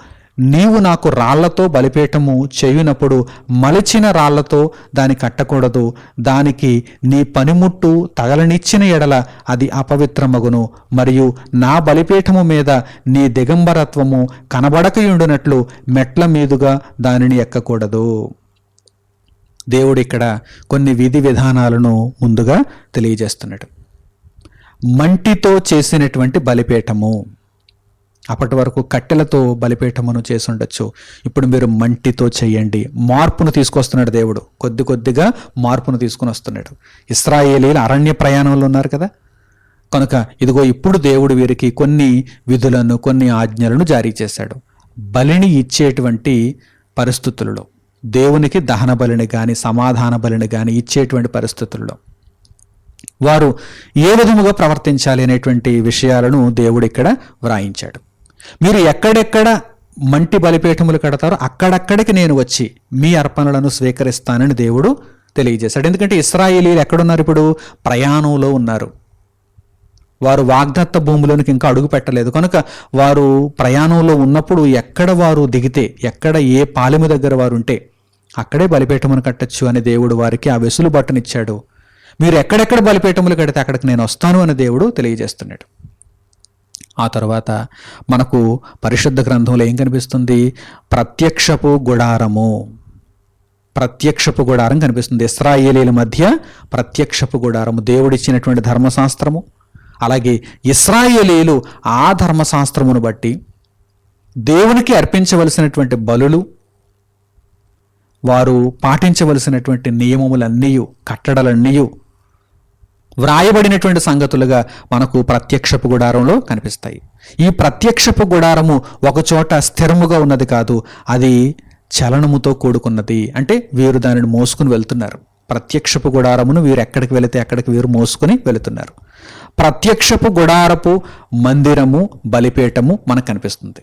నీవు నాకు రాళ్లతో బలిపీఠము చేయునప్పుడు మలిచిన రాళ్లతో దాని కట్టకూడదు. దానికి నీ పనిముట్టు తగలనిచ్చిన ఎడల అది అపవిత్రమగును. మరియు నా బలిపీఠము మీద నీ దిగంబరత్వము కనబడకయుండునట్లు మెట్ల మీదుగా దానిని ఎక్కకూడదు. దేవుడు ఇక్కడ కొన్ని విధి విధానాలను ముందుగా తెలియజేస్తున్నాడు. మంటితో చేసినటువంటి బలిపీఠము, అప్పటి వరకు కట్టెలతో బలిపీఠమును చేసి ఉండొచ్చు, ఇప్పుడు మీరు మంటితో చేయండి. మార్పును తీసుకొస్తున్నాడు దేవుడు, కొద్ది కొద్దిగా మార్పును తీసుకుని వస్తున్నాడు. ఇశ్రాయేలీయులు అరణ్య ప్రయాణంలో ఉన్నారు కదా, కనుక ఇదిగో ఇప్పుడు దేవుడు వీరికి కొన్ని విధులను, కొన్ని ఆజ్ఞలను జారీ చేశాడు. బలిని ఇచ్చేటువంటి పరిస్థితులలో, దేవునికి దహన బలిని కానీ సమాధాన బలిని కానీ ఇచ్చేటువంటి పరిస్థితుల్లో వారు ఏ విధముగా ప్రవర్తించాలి అనేటువంటి విషయాలను దేవుడు ఇక్కడ వ్రాయించాడు. మీరు ఎక్కడెక్కడ మంటి బలిపీఠములు కడతారో అక్కడక్కడికి నేను వచ్చి మీ అర్పణలను స్వీకరిస్తానని దేవుడు తెలియజేశాడు. ఎందుకంటే ఇశ్రాయేలీయులు ఎక్కడున్నారు? ఇప్పుడు ప్రయాణంలో ఉన్నారు. వారు వాగ్దత్త భూమిలోనికి ఇంకా అడుగు పెట్టలేదు. కనుక వారు ప్రయాణంలో ఉన్నప్పుడు ఎక్కడ వారు దిగితే, ఎక్కడ ఏ పాలెము దగ్గర వారు ఉంటే అక్కడే బలిపీఠమును కట్టచ్చు అని దేవుడు వారికి ఆ వెసులుబాటునిచ్చాడు. మీరు ఎక్కడెక్కడ బలిపీఠములు కడితే అక్కడికి నేను వస్తాను అని దేవుడు తెలియజేస్తున్నాడు. ఆ తర్వాత మనకు పరిశుద్ధ గ్రంథంలో ఏం కనిపిస్తుంది? ప్రత్యక్షపు గుడారము. ప్రత్యక్షపు గుడారం కనిపిస్తుంది. ఇశ్రాయేలీయుల మధ్య ప్రత్యక్షపు గుడారము, దేవుడిచ్చినటువంటి ధర్మశాస్త్రము. అలాగే ఇశ్రాయేలీయులు ఆ ధర్మశాస్త్రమును బట్టి దేవునికి అర్పించవలసినటువంటి బలులు, వారు పాటించవలసినటువంటి నియమములన్నీ, కట్టడలన్నీ వ్రాయబడినటువంటి సంగతులుగా మనకు ప్రత్యక్షపు గుడారంలో కనిపిస్తాయి. ఈ ప్రత్యక్షపు గుడారము ఒకచోట స్థిరముగా ఉన్నది కాదు, అది చలనముతో కూడుకున్నది. అంటే వీరు దానిని మోసుకుని వెళ్తున్నారు. ప్రత్యక్షపు గుడారమును వీరు ఎక్కడికి వెళితే అక్కడికి వీరు మోసుకుని వెళుతున్నారు. ప్రత్యక్షపు గుడారపు మందిరము, బలిపీఠము మనకు కనిపిస్తుంది.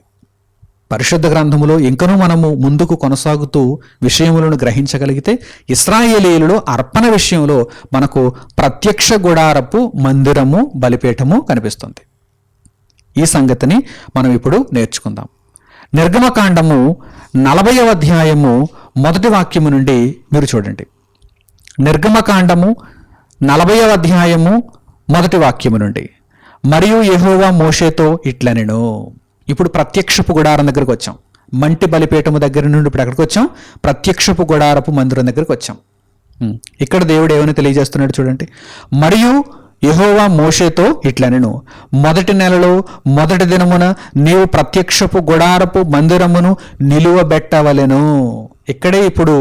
పరిశుద్ధ గ్రంథములో ఇంకనూ మనము ముందుకు కొనసాగుతూ విషయములను గ్రహించగలిగితే ఇశ్రాయేలీయులలో అర్పణ విషయంలో మనకు ప్రత్యక్ష గుడారపు మందిరము, బలిపీఠము కనిపిస్తుంది. ఈ సంగతిని మనం ఇప్పుడు నేర్చుకుందాం. నిర్గమకాండము 40వ అధ్యాయము 1వ వాక్యము నుండి మీరు చూడండి. నిర్గమకాండము 40వ అధ్యాయము 1వ వాక్యము నుండి, మరియు యెహోవా మోషేతో ఇట్లనెను. ఇప్పుడు ప్రత్యక్షపు గుడారం దగ్గరకు వచ్చాం. మంటి బలిపీఠము దగ్గర నుండి ఇప్పుడు ఎక్కడికి వచ్చాం? ప్రత్యక్షపు గుడారపు మందిరం దగ్గరకు వచ్చాం. ఇక్కడ దేవుడు ఏమని తెలియజేస్తున్నాడు చూడండి. మరియు యెహోవా మోషేతో ఇట్లనెను, మొదటి నెలలో మొదటి దినమున నీవు ప్రత్యక్షపు గుడారపు మందిరమును నిలువబెట్టవలెను. ఇక్కడే ఇప్పుడు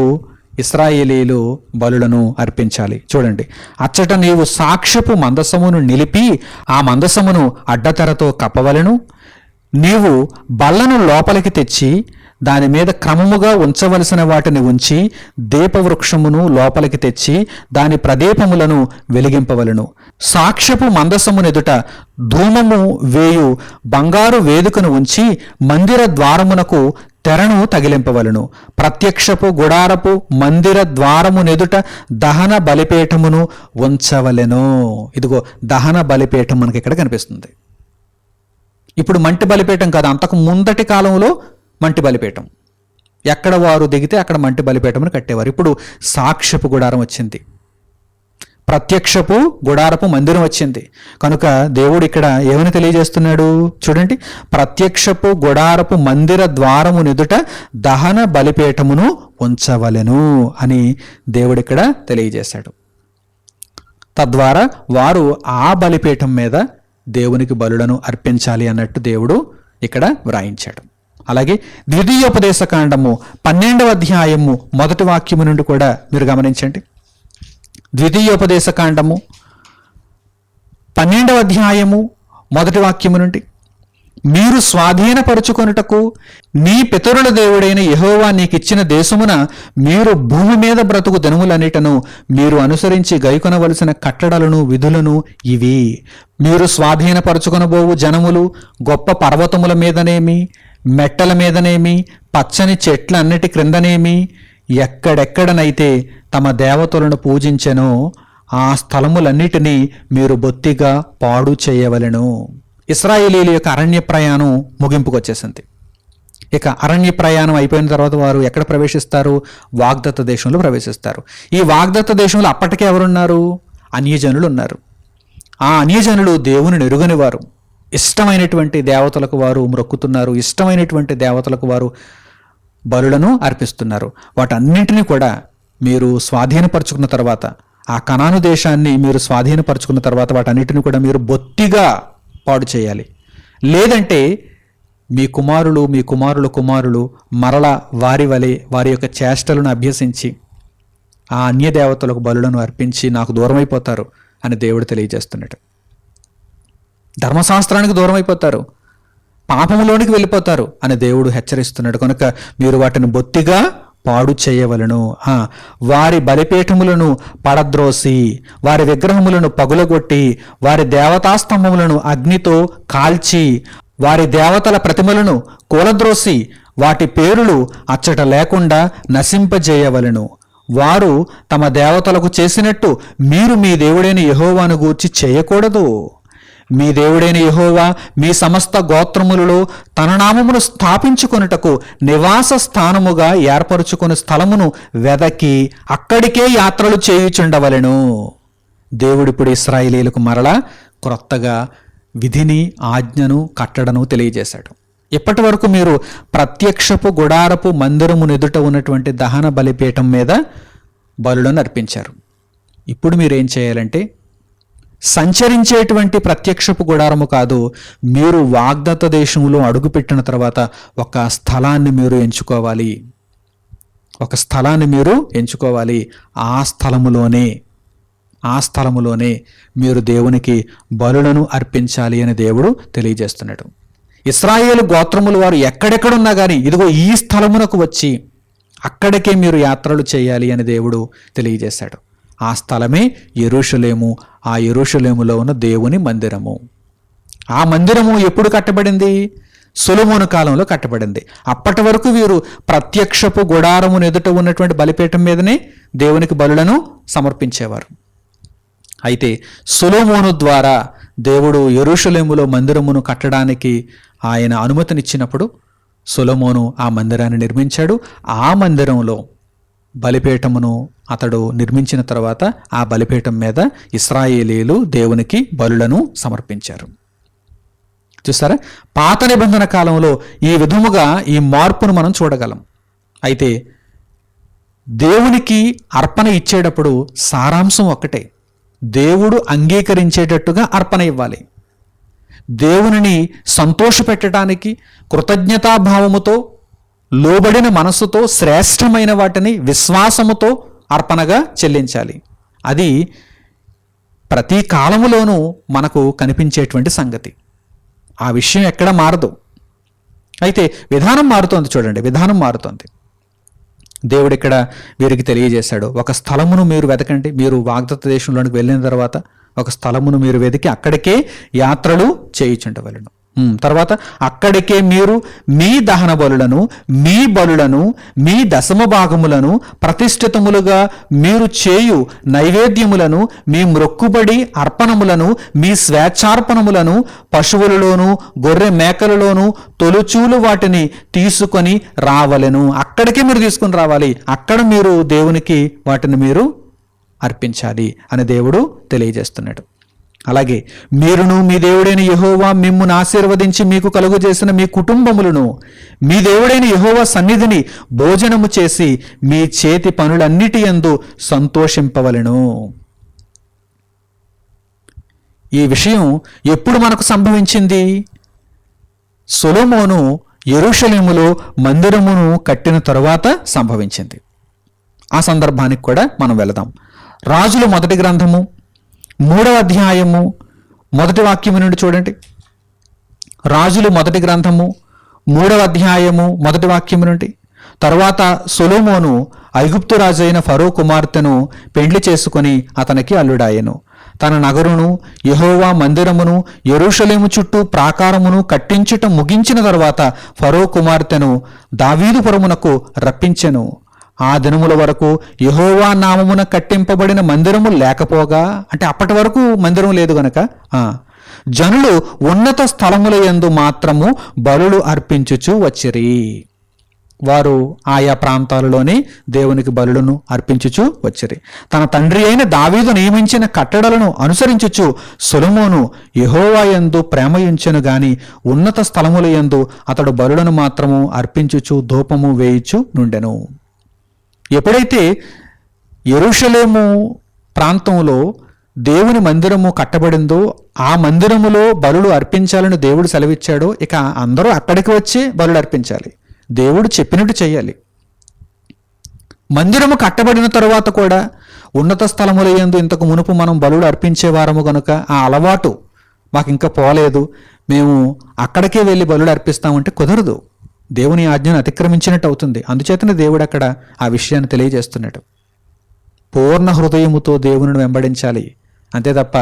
ఇశ్రాయేలీయులు బలులను అర్పించాలి. చూడండి, అచ్చట నీవు సాక్ష్యపు మందసమును నిలిపి ఆ మందసమును అడ్డతెరతో కప్పవలెను. నీవు బల్లను లోపలికి తెచ్చి దాని మీద క్రమముగా ఉంచవలసిన వాటిని ఉంచి దీపవృక్షమును లోపలికి తెచ్చి దాని ప్రదీపములను వెలిగింపవలను. సాక్ష్యపు మందసమునెదుట ధూమము వేయు బంగారు వేదికను ఉంచి మందిర ద్వారమునకు తెరను తగిలింపవలను. ప్రత్యక్షపు గుడారపు మందిర ద్వారమునెదుట దహన బలిపీఠమును ఉంచవలెను. ఇదిగో దహన బలిపీఠం మనకి ఇక్కడ కనిపిస్తుంది. ఇప్పుడు మంటి బలిపీఠం కాదు, అంతకు ముందటి కాలంలో మంటి బలిపీఠం. ఎక్కడ వారు దిగితే అక్కడ మంటి బలిపీఠమును కట్టేవారు. ఇప్పుడు సాక్ష్యపు గుడారం వచ్చింది, ప్రత్యక్షపు గుడారపు మందిరం వచ్చింది. కనుక దేవుడు ఇక్కడ ఏమని తెలియజేస్తున్నాడు చూడండి. ప్రత్యక్షపు గుడారపు మందిర ద్వారము ఎదుట దహన బలిపీఠమును ఉంచవలెను అని దేవుడు ఇక్కడ తెలియజేశాడు. తద్వారా వారు ఆ బలిపీఠం మీద దేవునికి బలులను అర్పించాలి అన్నట్టు దేవుడు ఇక్కడ వ్రాయించాడు. అలాగే ద్వితీయోపదేశ కాండము 12వ అధ్యాయము 1వ వాక్యము నుండి కూడా మీరు గమనించండి. ద్వితీయోపదేశ కాండము 12వ అధ్యాయము 1వ వాక్యము నుండి, మీరు స్వాధీనపరుచుకొనుటకు నీ పితరుల దేవుడైన యెహోవా నీకిచ్చిన దేశమున మీరు భూమి మీద బ్రతుకు దినములన్నిటను మీరు అనుసరించి గైకొనవలసిన కట్టడలను విధులను ఇవి. మీరు స్వాధీనపరుచుకొనబోవు జనములు గొప్ప పర్వతముల మీదనేమి, మెట్టల మీదనేమి, పచ్చని చెట్లన్నిటి క్రిందనేమి, ఎక్కడెక్కడనైతే తమ దేవతలను పూజించెనో ఆ స్థలములన్నిటినీ మీరు బొత్తిగా పాడు చేయవలెను. ఇశ్రాయేలీయుల యొక్క అరణ్య ప్రయాణం ముగింపుకు వచ్చేసింది. ఇక అరణ్య ప్రయాణం అయిపోయిన తర్వాత వారు ఎక్కడ ప్రవేశిస్తారు? వాగ్దత్త దేశంలో ప్రవేశిస్తారు. ఈ వాగ్దత్త దేశంలో అప్పటికే ఎవరున్నారు? అన్యజనులు ఉన్నారు. ఆ అన్యజనులు దేవుని ఎరుగని వారు. ఇష్టమైనటువంటి దేవతలకు వారు మ్రొక్కుతున్నారు. ఇష్టమైనటువంటి దేవతలకు వారు బలులను అర్పిస్తున్నారు. వాటన్నింటినీ కూడా మీరు స్వాధీనపరుచుకున్న తర్వాత, ఆ కనాను దేశాన్ని మీరు స్వాధీనపరుచుకున్న తర్వాత వాటన్నిటిని కూడా మీరు బొత్తిగా పాడు చేయాలి. లేదంటే మీ కుమారుల కుమారులు మరల వారి వలె వారి యొక్క చేష్టలను అభ్యసించి ఆ అన్య దేవతలకు బలులను అర్పించి నాకు దూరం అయిపోతారు అని దేవుడు తెలియజేస్తున్నాడు. ధర్మశాస్త్రానికి దూరం అయిపోతారు, పాపములోనికి వెళ్ళిపోతారు అని దేవుడు హెచ్చరిస్తున్నాడు. కనుక మీరు వాటిని బొత్తిగా పాడు చేయవలను. వారి బలిపీఠములను పడద్రోసి, వారి విగ్రహములను పగులగొట్టి, వారి దేవతాస్తంభములను అగ్నితో కాల్చి, వారి దేవతల ప్రతిమలను కూలద్రోసి, వాటి పేరులు అచ్చట లేకుండా నశింపజేయవలను. వారు తమ దేవతలకు చేసినట్టు మీరు మీ దేవుడైన యెహోవాను గూర్చి చేయకూడదు. మీ దేవుడైన యెహోవా మీ సమస్త గోత్రములలో తన నామమును స్థాపించుకొనుటకు నివాస స్థానముగా ఏర్పరచుకుని స్థలమును వెదకి అక్కడికే యాత్రలు చేయుచుండవలెను. దేవుడిప్పుడు ఇశ్రాయేలీయులకు మరలా క్రొత్తగా విధిని, ఆజ్ఞను, కట్టడను తెలియజేశాడు. ఇప్పటి వరకు మీరు ప్రత్యక్షపు గుడారపు మందిరము ఎదుట ఉన్నటువంటి దహన బలిపీఠం మీద బలులను అర్పించారు. ఇప్పుడు మీరేం చేయాలంటే, సంచరించేటువంటి ప్రత్యక్షపు గుడారము కాదు, మీరు వాగ్దత్త దేశంలో అడుగుపెట్టిన తర్వాత ఒక స్థలాన్ని మీరు ఎంచుకోవాలి. ఒక స్థలాన్ని మీరు ఎంచుకోవాలి. ఆ స్థలములోనే మీరు దేవునికి బలులను అర్పించాలి అని దేవుడు తెలియజేస్తున్నాడు. ఇశ్రాయేలు గోత్రముల వారు ఎక్కడెక్కడున్నా కానీ ఇదిగో ఈ స్థలమునకు వచ్చి అక్కడికే మీరు యాత్రలు చేయాలి అని దేవుడు తెలియజేశాడు. ఆ స్థలమే యెరూషలేము. ఆ యెరూషలేములో ఉన్న దేవుని మందిరము. ఆ మందిరము ఎప్పుడు కట్టబడింది? సొలొమోను కాలంలో కట్టబడింది. అప్పటి వరకు వీరు ప్రత్యక్షపు గుడారమును ఎదుట ఉన్నటువంటి బలిపీఠం మీదనే దేవునికి బలులను సమర్పించేవారు. అయితే సొలొమోను ద్వారా దేవుడు యెరూషలేములో మందిరమును కట్టడానికి ఆయన అనుమతినిచ్చినప్పుడు సొలొమోను ఆ మందిరాన్ని నిర్మించాడు. ఆ మందిరంలో బలిపీఠమును అతడు నిర్మించిన తర్వాత ఆ బలిపీఠం మీద ఇశ్రాయేలీయులు దేవునికి బలులను సమర్పించారు. చూసారా, పాత నిబంధన కాలంలో ఈ విధముగా ఈ మార్పును మనం చూడగలం. అయితే దేవునికి అర్పణ ఇచ్చేటప్పుడు సారాంశం ఒక్కటే, దేవుడు అంగీకరించేటట్టుగా అర్పణ ఇవ్వాలి. దేవునిని సంతోషపెట్టడానికి కృతజ్ఞతాభావముతో, లోబడిన మనస్సుతో, శ్రేష్టమైన వాటిని విశ్వాసముతో అర్పణగా చెల్లించాలి. అది ప్రతి కాలములోనూ మనకు కనిపించేటువంటి సంగతి. ఆ విషయం ఎక్కడ మారదు. అయితే విధానం మారుతోంది. చూడండి, విధానం మారుతోంది. దేవుడు ఇక్కడ వీరికి తెలియజేశాడు, ఒక స్థలమును మీరు వెతకండి. మీరు వాగ్దత్త దేశంలోనికి వెళ్ళిన తర్వాత ఒక స్థలమును మీరు వెతికి అక్కడికే యాత్రలు చేయుచుండవలెను. తర్వాత అక్కడికే మీరు మీ దహన బలులను, మీ బలులను, మీ దశమ భాగములను, ప్రతిష్ఠితములుగా మీరు చేయు నైవేద్యములను, మీ మ్రొక్కుబడి అర్పణములను, మీ స్వేచ్ఛార్పణములను, పశువులలోను గొర్రె మేకలలోను తొలుచూలు వాటిని తీసుకొని రావలెను. అక్కడికే మీరు తీసుకొని రావాలి. అక్కడ మీరు దేవునికి వాటిని మీరు అర్పించాలి అని దేవుడు తెలియజేస్తున్నాడు. అలాగే మీరును మీ దేవుడైన యెహోవా మిమ్మును ఆశీర్వదించి మీకు కలుగజేసిన మీ కుటుంబములను మీ దేవుడైన యెహోవా సన్నిధిని భోజనము చేసి మీ చేతి పనులన్నిటి యందు సంతోషింపవలెను. ఈ విషయం ఎప్పుడు మనకు సంభవించింది? సొలొమోను యెరూషలేములో మందిరమును కట్టిన తరువాత సంభవించింది. ఆ సందర్భానికి కూడా మనం వెళదాం. రాజుల మొదటి గ్రంథము 3వ అధ్యాయము మొదటి వాక్యము నుండి చూడండి. రాజులు మొదటి గ్రంథము 3వ అధ్యాయము మొదటి వాక్యము నుండి. తరువాత సొలొమోను ఐగుప్తు రాజైన ఫరో కుమార్తెను పెండ్లి చేసుకుని అతనికి అల్లుడాయెను. తన నగరును, యెహోవా మందిరమును, యెరూషలేము చుట్టూ ప్రాకారమును కట్టించుట ముగించిన తరువాత ఫరో కుమార్తెను దావీదుపురమునకు రప్పించెను. ఆ దినముల వరకు యెహోవా నామమున కట్టింపబడిన మందిరము లేకపోగా, అంటే అప్పటి వరకు మందిరం లేదు గనక జనులు ఉన్నత స్థలముల యందు మాత్రము బలులు అర్పించుచు వచ్చిరి. వారు ఆయా ప్రాంతాలలోని దేవునికి బలులను అర్పించుచు వచ్చిరి. తన తండ్రి అయిన దావీదు నియమించిన కట్టడలను అనుసరించుచు సొలొమోను యెహోవా యందు ప్రేమయుంచెను గాని ఉన్నత స్థలముల యందు అతడు బలులను మాత్రము అర్పించుచు ధూపము వేయుచు నుండెను. ఎప్పుడైతే యెరూషలేము ప్రాంతంలో దేవుని మందిరము కట్టబడిందో, ఆ మందిరములో బలులు అర్పించాలని దేవుడు సెలవిచ్చాడో, ఇక అందరూ అక్కడికి వచ్చి బలులు అర్పించాలి. దేవుడు చెప్పినట్టు చేయాలి. మందిరము కట్టబడిన తరువాత కూడా ఉన్నత స్థలముల యందు ఇంతకు మునుపు మనం బలులు అర్పించేవారము కనుక ఆ అలవాటు మాకు ఇంకా పోలేదు, మేము అక్కడికే వెళ్ళి బలులు అర్పిస్తామంటే కుదరదు. దేవుని ఆజ్ఞను అతిక్రమించినట్టు అవుతుంది. అందుచేతనే దేవుడు అక్కడ ఆ విషయాన్ని తెలియజేస్తున్నాడు. పూర్ణ హృదయముతో దేవుని వెంబడించాలి, అంతే తప్ప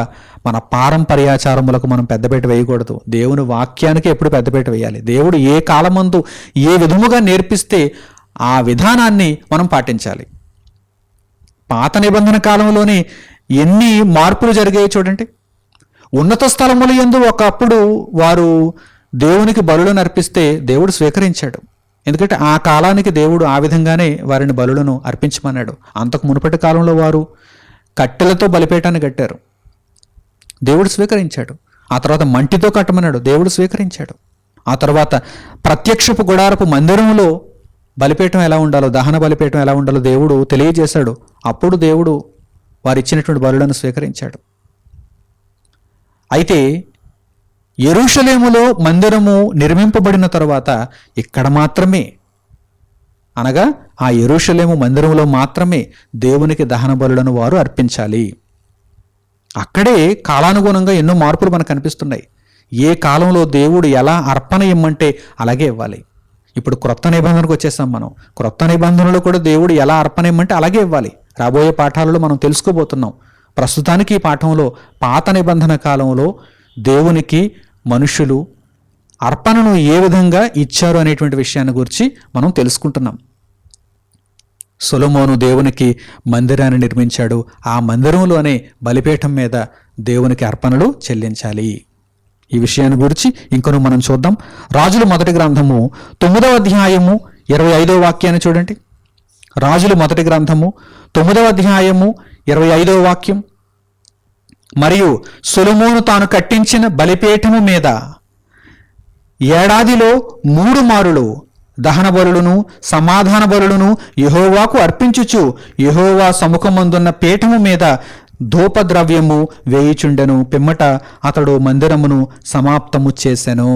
మన పారంపర్యాచారములకు మనం పెద్దపీట వేయకూడదు. దేవుని వాక్యానికి ఎప్పుడు పెద్దపీట వేయాలి. దేవుడు ఏ కాలమందు ఏ విధముగా నేర్పిస్తే ఆ విధానాన్ని మనం పాటించాలి. పాత నిబంధన కాలంలోనే ఎన్ని మార్పులు జరిగాయి చూడండి. ఉన్నత స్థలముల యందు ఒకప్పుడు వారు దేవునికి బలులను అర్పిస్తే దేవుడు స్వీకరించాడు. ఎందుకంటే ఆ కాలానికి దేవుడు ఆ విధంగానే వారిని బలులను అర్పించమన్నాడు. అంతకు మునుపటి కాలంలో వారు కట్టెలతో బలిపీఠాన్ని కట్టారు, దేవుడు స్వీకరించాడు. ఆ తర్వాత మంటితో కట్టమన్నాడు, దేవుడు స్వీకరించాడు. ఆ తర్వాత ప్రత్యక్షపు గుడారపు మందిరంలో బలిపీఠం ఎలా ఉండాలో, దహన బలిపీఠం ఎలా ఉండాలో దేవుడు తెలియజేశాడు. అప్పుడు దేవుడు వారు ఇచ్చినటువంటి బలులను స్వీకరించాడు. అయితే యెరూషలేములో మందిరము నిర్మింపబడిన తరువాత ఇక్కడ మాత్రమే, అనగా ఆ యెరూషలేము మందిరంలో మాత్రమే దేవునికి దహన బలులను వారు అర్పించాలి. అక్కడే కాలానుగుణంగా ఎన్నో మార్పులు మనకు కనిపిస్తున్నాయి. ఏ కాలంలో దేవుడు ఎలా అర్పణ ఇమ్మంటే అలాగే ఇవ్వాలి. ఇప్పుడు క్రొత్త నిబంధనకు వచ్చేసాం మనం. క్రొత్త నిబంధనలో కూడా దేవుడు ఎలా అర్పణ ఇమ్మంటే అలాగే ఇవ్వాలి. రాబోయే పాఠాలలో మనం తెలుసుకోబోతున్నాం. ప్రస్తుతానికి ఈ పాఠంలో పాత నిబంధన కాలంలో దేవునికి మనుషులు అర్పణను ఏ విధంగా ఇచ్చారు అనేటువంటి విషయాన్ని గురించి మనం తెలుసుకుంటున్నాం. సొలొమోను దేవునికి మందిరాన్ని నిర్మించాడు. ఆ మందిరంలోనే బలిపీఠం మీద దేవునికి అర్పణలు చెల్లించాలి. ఈ విషయాన్ని గురించి ఇంకొను మనం చూద్దాం. రాజుల మొదటి గ్రంథము 9వ అధ్యాయము 25వ వాక్యాన్ని చూడండి. రాజుల మొదటి గ్రంథము 9వ అధ్యాయము 25వ వాక్యం. మరియు సొలొమోను తాను కట్టించిన బలిపీఠము మీద ఏడాదిలో 3 మారులు దహన బలులను సమాధాన బలులను యెహోవాకు అర్పించుచు యెహోవా సముఖమందున్న పీఠము మీద ధూపద్రవ్యము వేయుచుండెను. పిమ్మట అతడు మందిరమును సమాప్తము చేసెను.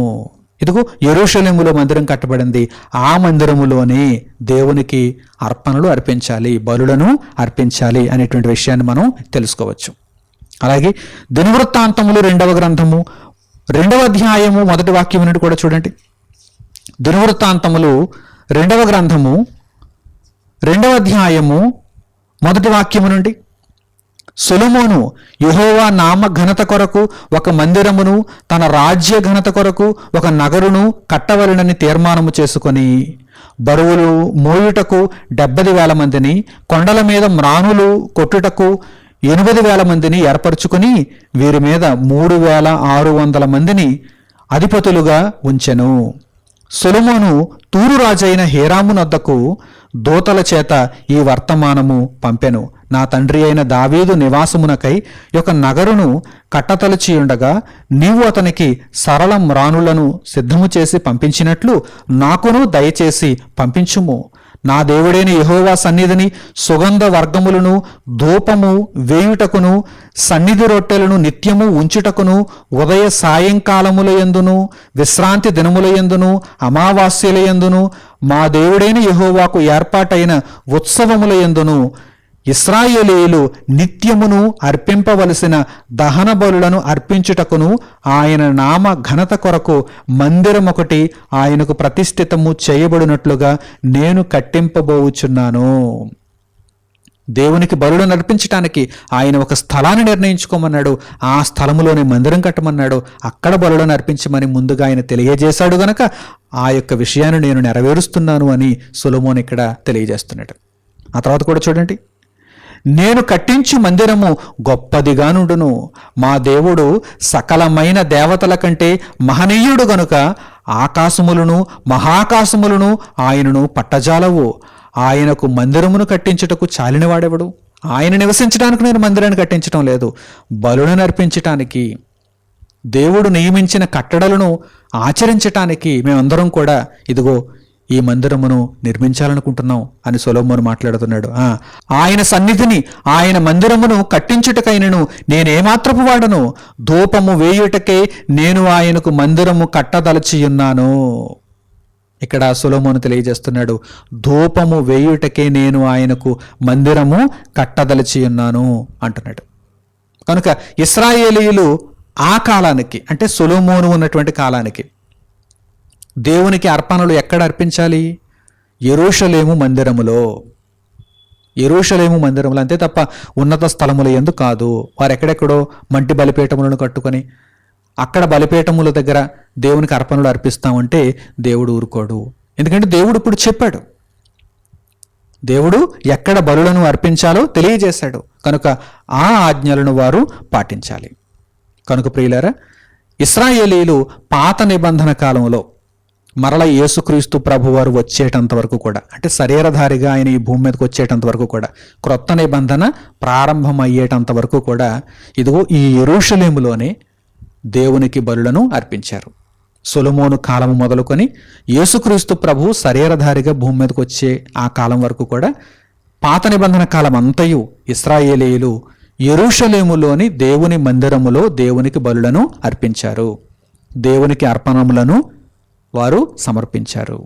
ఇదిగో యెరూషలేములో మందిరం కట్టబడింది. ఆ మందిరములోనే దేవునికి అర్పణలు అర్పించాలి, బలులను అర్పించాలి అనేటువంటి విషయాన్ని మనం తెలుసుకోవచ్చు. అలాగే దినవృత్తాంతములు 2వ గ్రంథము 2వ అధ్యాయము 1వ వాక్యం నుండి కూడా చూడండి. దినవృత్తాంతములు 2వ గ్రంథము 2వ అధ్యాయము 1వ వాక్యము నుండి. సొలొమోను యెహోవా నామ ఘనత కొరకు ఒక మందిరమును, తన రాజ్య ఘనత కొరకు ఒక నగరును కట్టవలెనని తీర్మానము చేసుకొని బరువులు మోయుటకు 70,000 మందిని, కొండల మీద మ్రానులు కొట్టుటకు 80,000 మందిని ఏర్పరచుకుని వీరి మీద 3,600 మందిని అధిపతులుగా ఉంచెను. సొలొమోను తూరు రాజైన హీరాము నొద్దకు దూతల చేత ఈ వర్తమానము పంపెను. నా తండ్రి అయిన దావీదు నివాసమునకై ఒక నగరును కట్టతలచి ఉండగా నీవు అతనికి సరళ మ్రానులను సిద్ధము చేసి పంపించినట్లు నాకును దయచేసి పంపించుము. నా దేవుడైన యెహోవా సన్నిధిని సుగంధ వర్గములను ధూపము వేయుటకును సన్నిధి రొట్టెలను నిత్యము ఉంచుటకును ఉదయ సాయంకాలముల యందును విశ్రాంతి దినముల యందును అమావాస్యల యందును మా దేవుడైన యెహోవాకు ఏర్పాటైన ఉత్సవముల యందును ఇశ్రాయేలీయులు నిత్యమును అర్పింపవలసిన దహన బలులను అర్పించుటకును ఆయన నామ ఘనత కొరకు మందిరం ఒకటి ఆయనకు ప్రతిష్ఠితము చేయబడినట్లుగా నేను కట్టింపబోచున్నాను. దేవునికి బలులను అర్పించటానికి ఆయన ఒక స్థలాన్ని నిర్ణయించుకోమన్నాడు. ఆ స్థలములోనే మందిరం కట్టమన్నాడు. అక్కడ బలులను అర్పించమని ముందుగా ఆయన తెలియజేశాడు గనక ఆ యొక్క విషయాన్ని నేను నెరవేరుస్తున్నాను అని సొలొమోను ఇక్కడ తెలియజేస్తున్నాడు. ఆ తర్వాత కూడా చూడండి, నేను కట్టించు మందిరము గొప్పదిగా నుండును. మా దేవుడు సకలమైన దేవతల కంటే మహనీయుడు గనుక ఆకాశములను మహాకాశములను ఆయనను పట్టజాలవు. ఆయనకు మందిరమును కట్టించుటకు చాలినవాడెవడు? ఆయన నివసించడానికి నేను మందిరాన్ని కట్టించడం లేదు, బలులను అర్పించటానికి, దేవుడు నియమించిన కట్టడలను ఆచరించటానికి మేమందరం కూడా ఇదిగో ఈ మందిరమును నిర్మించాలనుకుంటున్నాం అని సొలొమోను మాట్లాడుతున్నాడు. ఆయన సన్నిధిని ఆయన మందిరమును కట్టించుటకైనను నేనేమాత్రపు వాడను, ధూపము వేయుటకే నేను ఆయనకు మందిరము కట్టదలచియున్నాను. ఇక్కడ సొలొమోను తెలియజేస్తున్నాడు, ధూపము వేయుటకే నేను ఆయనకు మందిరము కట్టదలచియున్నాను అంటున్నాడు. కనుక ఇశ్రాయేలీయులు ఆ కాలానికి, అంటే సొలొమోను ఉన్నటువంటి కాలానికి దేవునికి అర్పణలు ఎక్కడ అర్పించాలి? యెరూషలేము మందిరములో. యెరూషలేము మందిరములు, అంతే తప్ప ఉన్నత స్థలముల యందు కాదు. వారు ఎక్కడెక్కడో మంటి బలిపీఠములను కట్టుకొని అక్కడ బలిపీఠముల దగ్గర దేవునికి అర్పణలు అర్పిస్తామంటే దేవుడు ఊరుకోడు. ఎందుకంటే దేవుడు ఇప్పుడు చెప్పాడు, దేవుడు ఎక్కడ బలులను అర్పించాలో తెలియజేశాడు. కనుక ఆ ఆజ్ఞలను వారు పాటించాలి. కనుక ప్రియులారా, ఇశ్రాయేలీయులు పాత నిబంధన కాలంలో మరల యేసుక్రీస్తు ప్రభువారు వచ్చేటంత వరకు కూడా, అంటే శరీరధారిగా ఆయన ఈ భూమి మీదకి వచ్చేటంత వరకు కూడా, క్రొత్త నిబంధన ప్రారంభమయ్యేటంత వరకు కూడా ఇదిగో ఈ యెరూషలేములోనే దేవునికి బలులను అర్పించారు. సొలొమోను కాలము మొదలుకొని యేసుక్రీస్తు ప్రభు శరీరధారిగా భూమి మీదకి వచ్చే ఆ కాలం వరకు కూడా పాత నిబంధన కాలం అంతయు ఇశ్రాయేలీయులు యెరూషలేములోని దేవుని మందిరములో దేవునికి బలులను అర్పించారు. దేవునికి అర్పణములను వారు సమర్పించారు.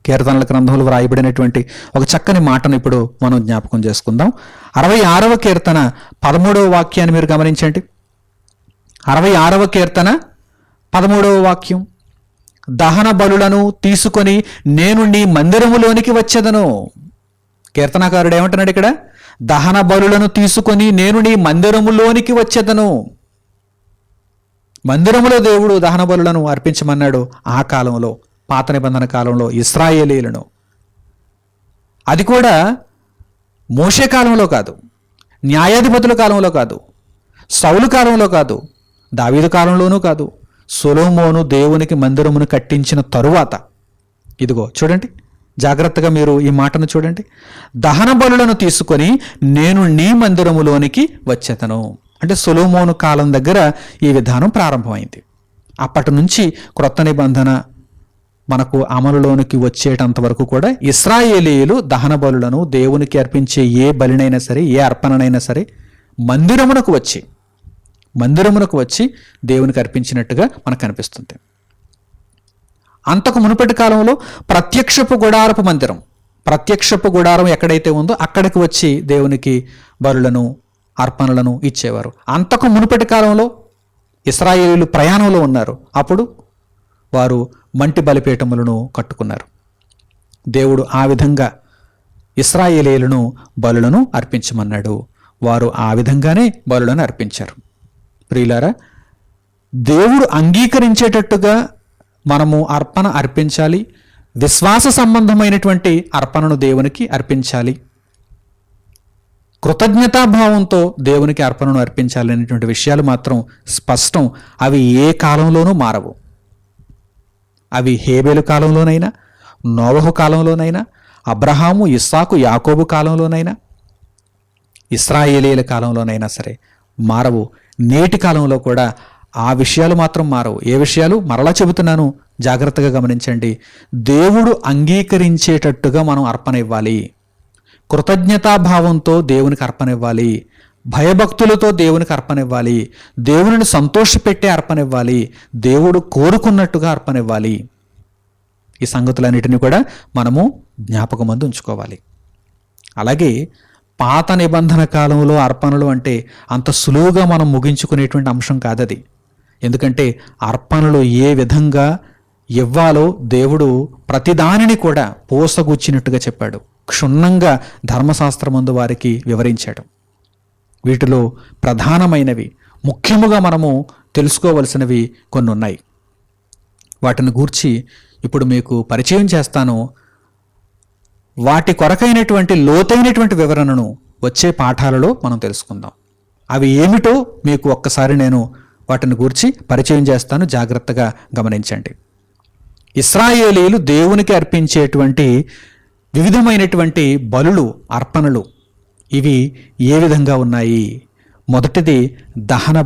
కీర్తనల గ్రంథంలో వ్రాయబడినటువంటి ఒక చక్కని మాటను ఇప్పుడు మనం జ్ఞాపకం చేసుకుందాం. 66వ కీర్తన 13వ వాక్యాన్ని మీరు గమనించండి. 66వ కీర్తన 13వ వాక్యం, దహన బలులను తీసుకొని నేను నీ మందిరములోనికి వచ్చేదను. కీర్తనకారుడు ఏమంటున్నాడు ఇక్కడ? దహన బలులను తీసుకొని నేను నీ మందిరములోనికి వచ్చేదను. మందిరములో దేవుడు దహన బలులను అర్పించమన్నాడు ఆ కాలంలో, పాత నిబంధన కాలంలో ఇశ్రాయేలీయులను. అది కూడా మోషే కాలంలో కాదు, న్యాయాధిపతుల కాలంలో కాదు, సౌలు కాలంలో కాదు, దావీదు కాలంలోనూ కాదు, సొలొమోను దేవునికి మందిరమును కట్టించిన తరువాత. ఇదిగో చూడండి, జాగ్రత్తగా మీరు ఈ మాటను చూడండి. దహన బలులను తీసుకొని నేను నీ మందిరములోనికి వచ్చేతను. అంటే సొలొమోను కాలం దగ్గర ఈ విధానం ప్రారంభమైంది. అప్పటి నుంచి క్రొత్త నిబంధన మనకు అమలులోనికి వచ్చేటంత వరకు కూడా ఇశ్రాయేలీయులు దహన బలులను, దేవునికి అర్పించే ఏ బలినైనా సరే, ఏ అర్పణనైనా సరే మందిరమునకు వచ్చి దేవునికి అర్పించినట్టుగా మనకు కనిపిస్తుంది. అంతకు మునుపటి కాలంలో ప్రత్యక్షపు గుడారం ఎక్కడైతే ఉందో అక్కడికి వచ్చి దేవునికి బలులను, అర్పణలను ఇచ్చేవారు. అంతకు మునుపటి కాలంలో ఇశ్రాయేలీయులు ప్రయాణంలో ఉన్నారు. అప్పుడు వారు మంటి బలిపీఠములను కట్టుకున్నారు. దేవుడు ఆ విధంగా ఇశ్రాయేలీయులను బలులను అర్పించమన్నాడు. వారు ఆ విధంగానే బలులను అర్పించారు. ప్రియులారా, దేవుడు అంగీకరించేటట్టుగా మనము అర్పణ అర్పించాలి. విశ్వాస సంబంధమైనటువంటి అర్పణను దేవునికి అర్పించాలి. కృతజ్ఞతాభావంతో దేవునికి అర్పణను అర్పించాలి అనేటువంటి విషయాలు మాత్రం స్పష్టం. అవి ఏ కాలంలోనూ మారవు. అవి హేబేలు కాలంలోనైనా, నోవహు కాలంలోనైనా, అబ్రహాము, ఇస్సాకు, యాకోబు కాలంలోనైనా, ఇశ్రాయేలీయుల కాలంలోనైనా సరే మారవు. నేటి కాలంలో కూడా ఆ విషయాలు మాత్రం మారవు. ఏ విషయాలు? మరలా చెబుతున్నాను, జాగ్రత్తగా గమనించండి. దేవుడు అంగీకరించేటట్టుగా మనం అర్పణ ఇవ్వాలి. కృతజ్ఞతాభావంతో దేవునికి అర్పణ ఇవ్వాలి. భయభక్తులతో దేవునికి అర్పణ ఇవ్వాలి. దేవుని సంతోషపెట్టే అర్పణ ఇవ్వాలి. దేవుడు కోరుకున్నట్టుగా అర్పణ ఇవ్వాలి. ఈ సంగతులన్నిటిని కూడా మనము జ్ఞాపకమందు ఉంచుకోవాలి. అలాగే పాత నిబంధన కాలంలో అర్పణలు అంటే అంత సులువుగా మనం ముగించుకునేటువంటి అంశం కాదది. ఎందుకంటే అర్పణలు ఏ విధంగా ఇవ్వాలో దేవుడు ప్రతిదానిని కూడా పోసగుచ్చినట్టుగా చెప్పాడు. క్షుణ్ణంగా ధర్మశాస్త్రమందు వారికి వివరించాడు. వీటిలో ప్రధానమైనవి, ముఖ్యముగా మనము తెలుసుకోవలసినవి కొన్ని ఉన్నాయి. వాటిని గూర్చి ఇప్పుడు మీకు పరిచయం చేస్తాను. వాటి కొరకైనటువంటి లోతైనటువంటి వివరణను వచ్చే పాఠాలలో మనం తెలుసుకుందాం. అవి ఏమిటో మీకు ఒక్కసారి నేను వాటిని గూర్చి పరిచయం చేస్తాను. జాగ్రత్తగా గమనించండి. ఇశ్రాయేలీయులు దేవునికి అర్పించేటువంటి వివిధమైనటువంటి బలులు, అర్పణలు ఇవి ఏ విధంగా ఉన్నాయి? మొదటిది దహన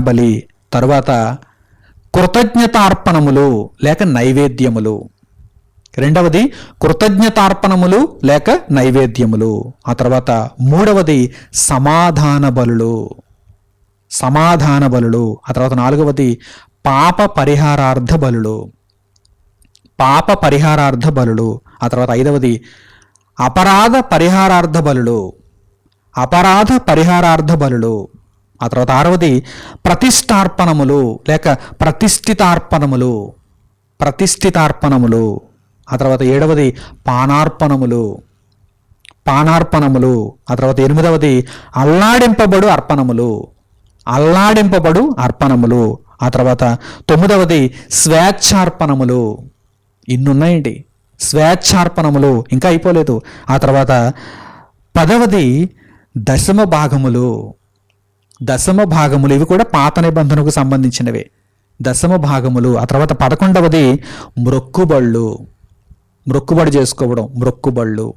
బలి, తరువాత కృతజ్ఞతార్పణములు లేక నైవేద్యములు. రెండవది కృతజ్ఞతార్పణములు లేక నైవేద్యములు. ఆ తర్వాత మూడవది సమాధాన బలులు. ఆ తర్వాత నాలుగవది పాప పరిహారార్థ బలులు. ఆ తర్వాత ఐదవది అపరాధ పరిహారార్థ బలులు. ఆ తర్వాత ఆరవది ప్రతిష్టార్పణములు లేక ప్రతిష్ఠితార్పణములు. ఆ తర్వాత ఏడవది పానార్పణములు. ఆ తర్వాత ఎనిమిదవది అల్లాడింపబడు అర్పణములు. ఆ తర్వాత తొమ్మిదవది స్వేచ్ఛార్పణములు. ఇన్నున్నాయండి స్వేచ్ఛార్పణములు, ఇంకా అయిపోలేదు. ఆ తర్వాత 10వది దశమ భాగములు. ఇవి కూడా పాత నిబంధనకు సంబంధించినవే, దశమ భాగములు. ఆ తర్వాత 11వది మొక్కుబడి చేసుకోవడం, మొక్కుబళ్ళు.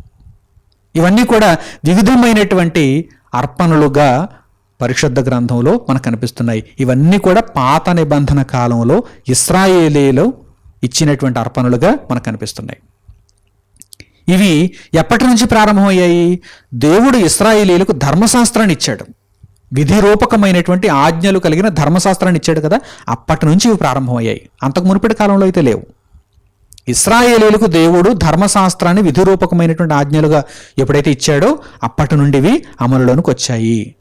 ఇవన్నీ కూడా వివిధమైనటువంటి అర్పణలుగా పరిశుద్ధ గ్రంథంలో మనకు కనిపిస్తున్నాయి. ఇవన్నీ కూడా పాత నిబంధన కాలంలో ఇశ్రాయేలీయులు ఇచ్చినటువంటి అర్పణలుగా మనకు కనిపిస్తున్నాయి. ఇవి ఎప్పటి నుంచి ప్రారంభమయ్యాయి? దేవుడు ఇశ్రాయేలీయులకు ధర్మశాస్త్రాన్ని ఇచ్చాడు. విధి రూపకమైనటువంటి ఆజ్ఞలు కలిగిన ధర్మశాస్త్రాన్ని ఇచ్చాడు కదా, అప్పటి నుంచి ఇవి ప్రారంభమయ్యాయి. అంతకు మునుపటి కాలంలో అయితే లేవు. ఇశ్రాయేలీయులకు దేవుడు ధర్మశాస్త్రాన్ని విధి రూపకమైనటువంటి ఆజ్ఞలుగా ఎప్పుడైతే ఇచ్చాడో అప్పటి నుండి ఇవి అమలులోనికి వచ్చాయి.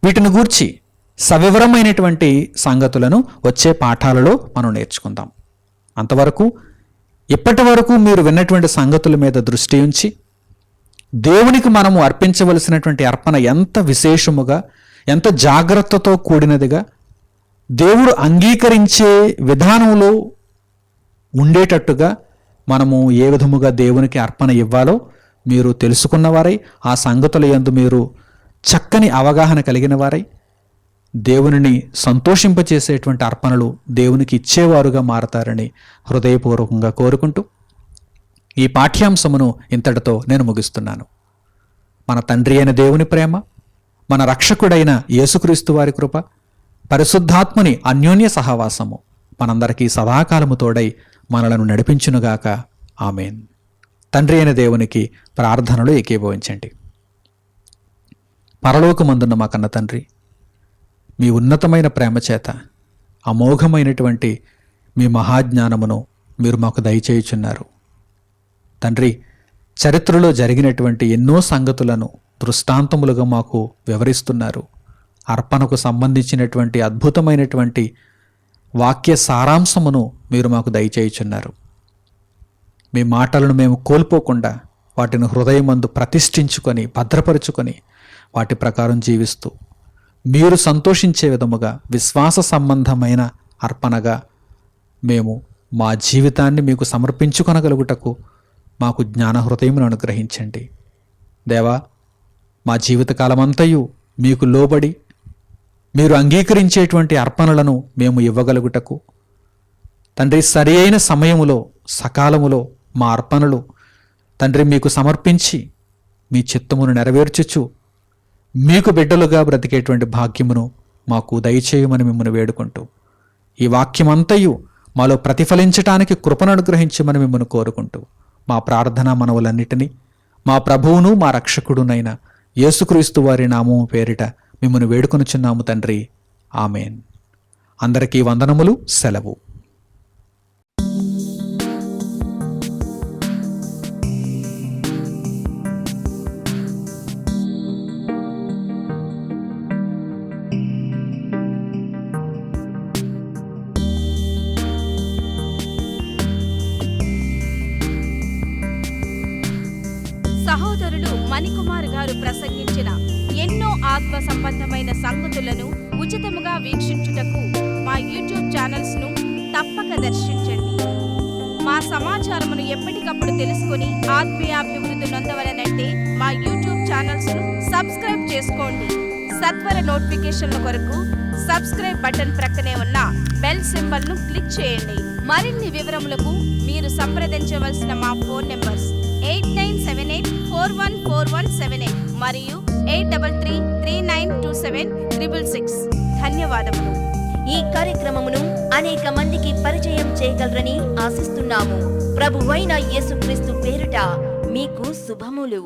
వీటిని గూర్చి సవివరమైనటువంటి సంగతులను వచ్చే పాఠాలలో మనం నేర్చుకుందాం. అంతవరకు ఇప్పటి వరకు మీరు విన్నటువంటి సంగతుల మీద దృష్టి ఉంచి దేవునికి మనము అర్పించవలసినటువంటి అర్పణ ఎంత విశేషముగా, ఎంత జాగ్రత్తతో కూడినదిగా, దేవుడు అంగీకరించే విధానంలో ఉండేటట్టుగా మనము ఏ విధముగా దేవునికి అర్పణ ఇవ్వాలో మీరు తెలుసుకున్నవారై, ఆ సంగతుల యందు మీరు చక్కని అవగాహన కలిగిన వారై, దేవునిని సంతోషింపచేసేటువంటి అర్పణలు దేవునికి ఇచ్చేవారుగా మారతారని హృదయపూర్వకంగా కోరుకుంటూ ఈ పాఠ్యాంశమును ఇంతటితో నేను ముగిస్తున్నాను. మన తండ్రి అయిన దేవుని ప్రేమ, మన రక్షకుడైన యేసుక్రీస్తు వారి కృప, పరిశుద్ధాత్ముని అన్యోన్య సహవాసము మనందరికీ సదాకాలము తోడై మనలను నడిపించునుగాక. ఆమేన్. తండ్రి అయిన దేవునికి ప్రార్థనలు ఏకీభవించండి. పరలోకమందున్న మా కన్న తండ్రి, మీ ఉన్నతమైన ప్రేమ చేత అమోఘమైనటువంటి మీ మహాజ్ఞానమును మీరు మాకు దయచేయుచున్నారు. తండ్రి, చరిత్రలో జరిగినటువంటి ఎన్నో సంగతులను దృష్టాంతములుగా మాకు వివరిస్తున్నారు. అర్పణకు సంబంధించినటువంటి అద్భుతమైనటువంటి వాక్య సారాంశమును మీరు మాకు దయచేయుచున్నారు. మీ మాటలను మేము కోల్పోకుండా వాటిని హృదయమందు ప్రతిష్ఠించుకొని భద్రపరుచుకొని వాటి ప్రకారం జీవిస్తూ మీరు సంతోషించే విధముగా విశ్వాస సంబంధమైన అర్పణగా మేము మా జీవితాన్ని మీకు సమర్పించుకొనగలుగుటకు మాకు జ్ఞాన హృదయమును అనుగ్రహించండి. దేవా, మా జీవితకాలమంతయు మీకు లోబడి మీరు అంగీకరించేటువంటి అర్పణలను మేము ఇవ్వగలుగుటకు తండ్రి, సరి అయిన సమయములో సకాలములో మా అర్పణలు తండ్రి మీకు సమర్పించి మీ చిత్తమును నెరవేర్చుచు మీకు బిడ్డలుగా బ్రతికేటువంటి భాగ్యమును మాకు దయచేయమని మిమ్మల్ని వేడుకుంటూ ఈ వాక్యమంతయు మాలో ప్రతిఫలించటానికి కృపను అనుగ్రహించమని మిమ్మల్ని కోరుకుంటూ మా ప్రార్థన మనవులన్నిటినీ మా ప్రభువును మా రక్షకుడునైన యేసుక్రీస్తు వారి నామము పేరిట మిమ్మల్ని వేడుకొనుచున్నాము తండ్రి. ఆమెన్. అందరికీ వందనములు. సెలవు. సహోదరులు మణికుమార్ గారు ప్రసంగించిన ఎన్నో ఆత్మ సంబంధమైన సంగతులను ఉచితముగా వీక్షించుటకు మా యూట్యూబ్ ఛానల్స్ ను తప్పక దర్శించండి. మా సమాచారమును ఎప్పటికప్పుడు తెలుసుకుని ఆత్మీయాభివృద్ధి నొందవలనంటే మా యూట్యూబ్ ఛానల్స్ ను సబ్స్క్రైబ్ చేసుకోండి. సత్వర నోటిఫికేషన్ల కొరకు సబ్స్క్రైబ్ బటన్ ప్రక్కనే ఉన్న బెల్ సింబల్ ను క్లిక్ చేయండి. మరిన్ని వివరములకు మీరు సంప్రదించవలసిన మా ఫోన్ నెంబర్స్ 8978414178 మరియు 8333927666. ధన్యవాదములు. ఈ కార్యక్రమమును అనేక మందికి పరిచయం చేయగలరని ఆశిస్తున్నాము. ప్రభువైన యేసుక్రీస్తు పేరిట మీకు శుభములు.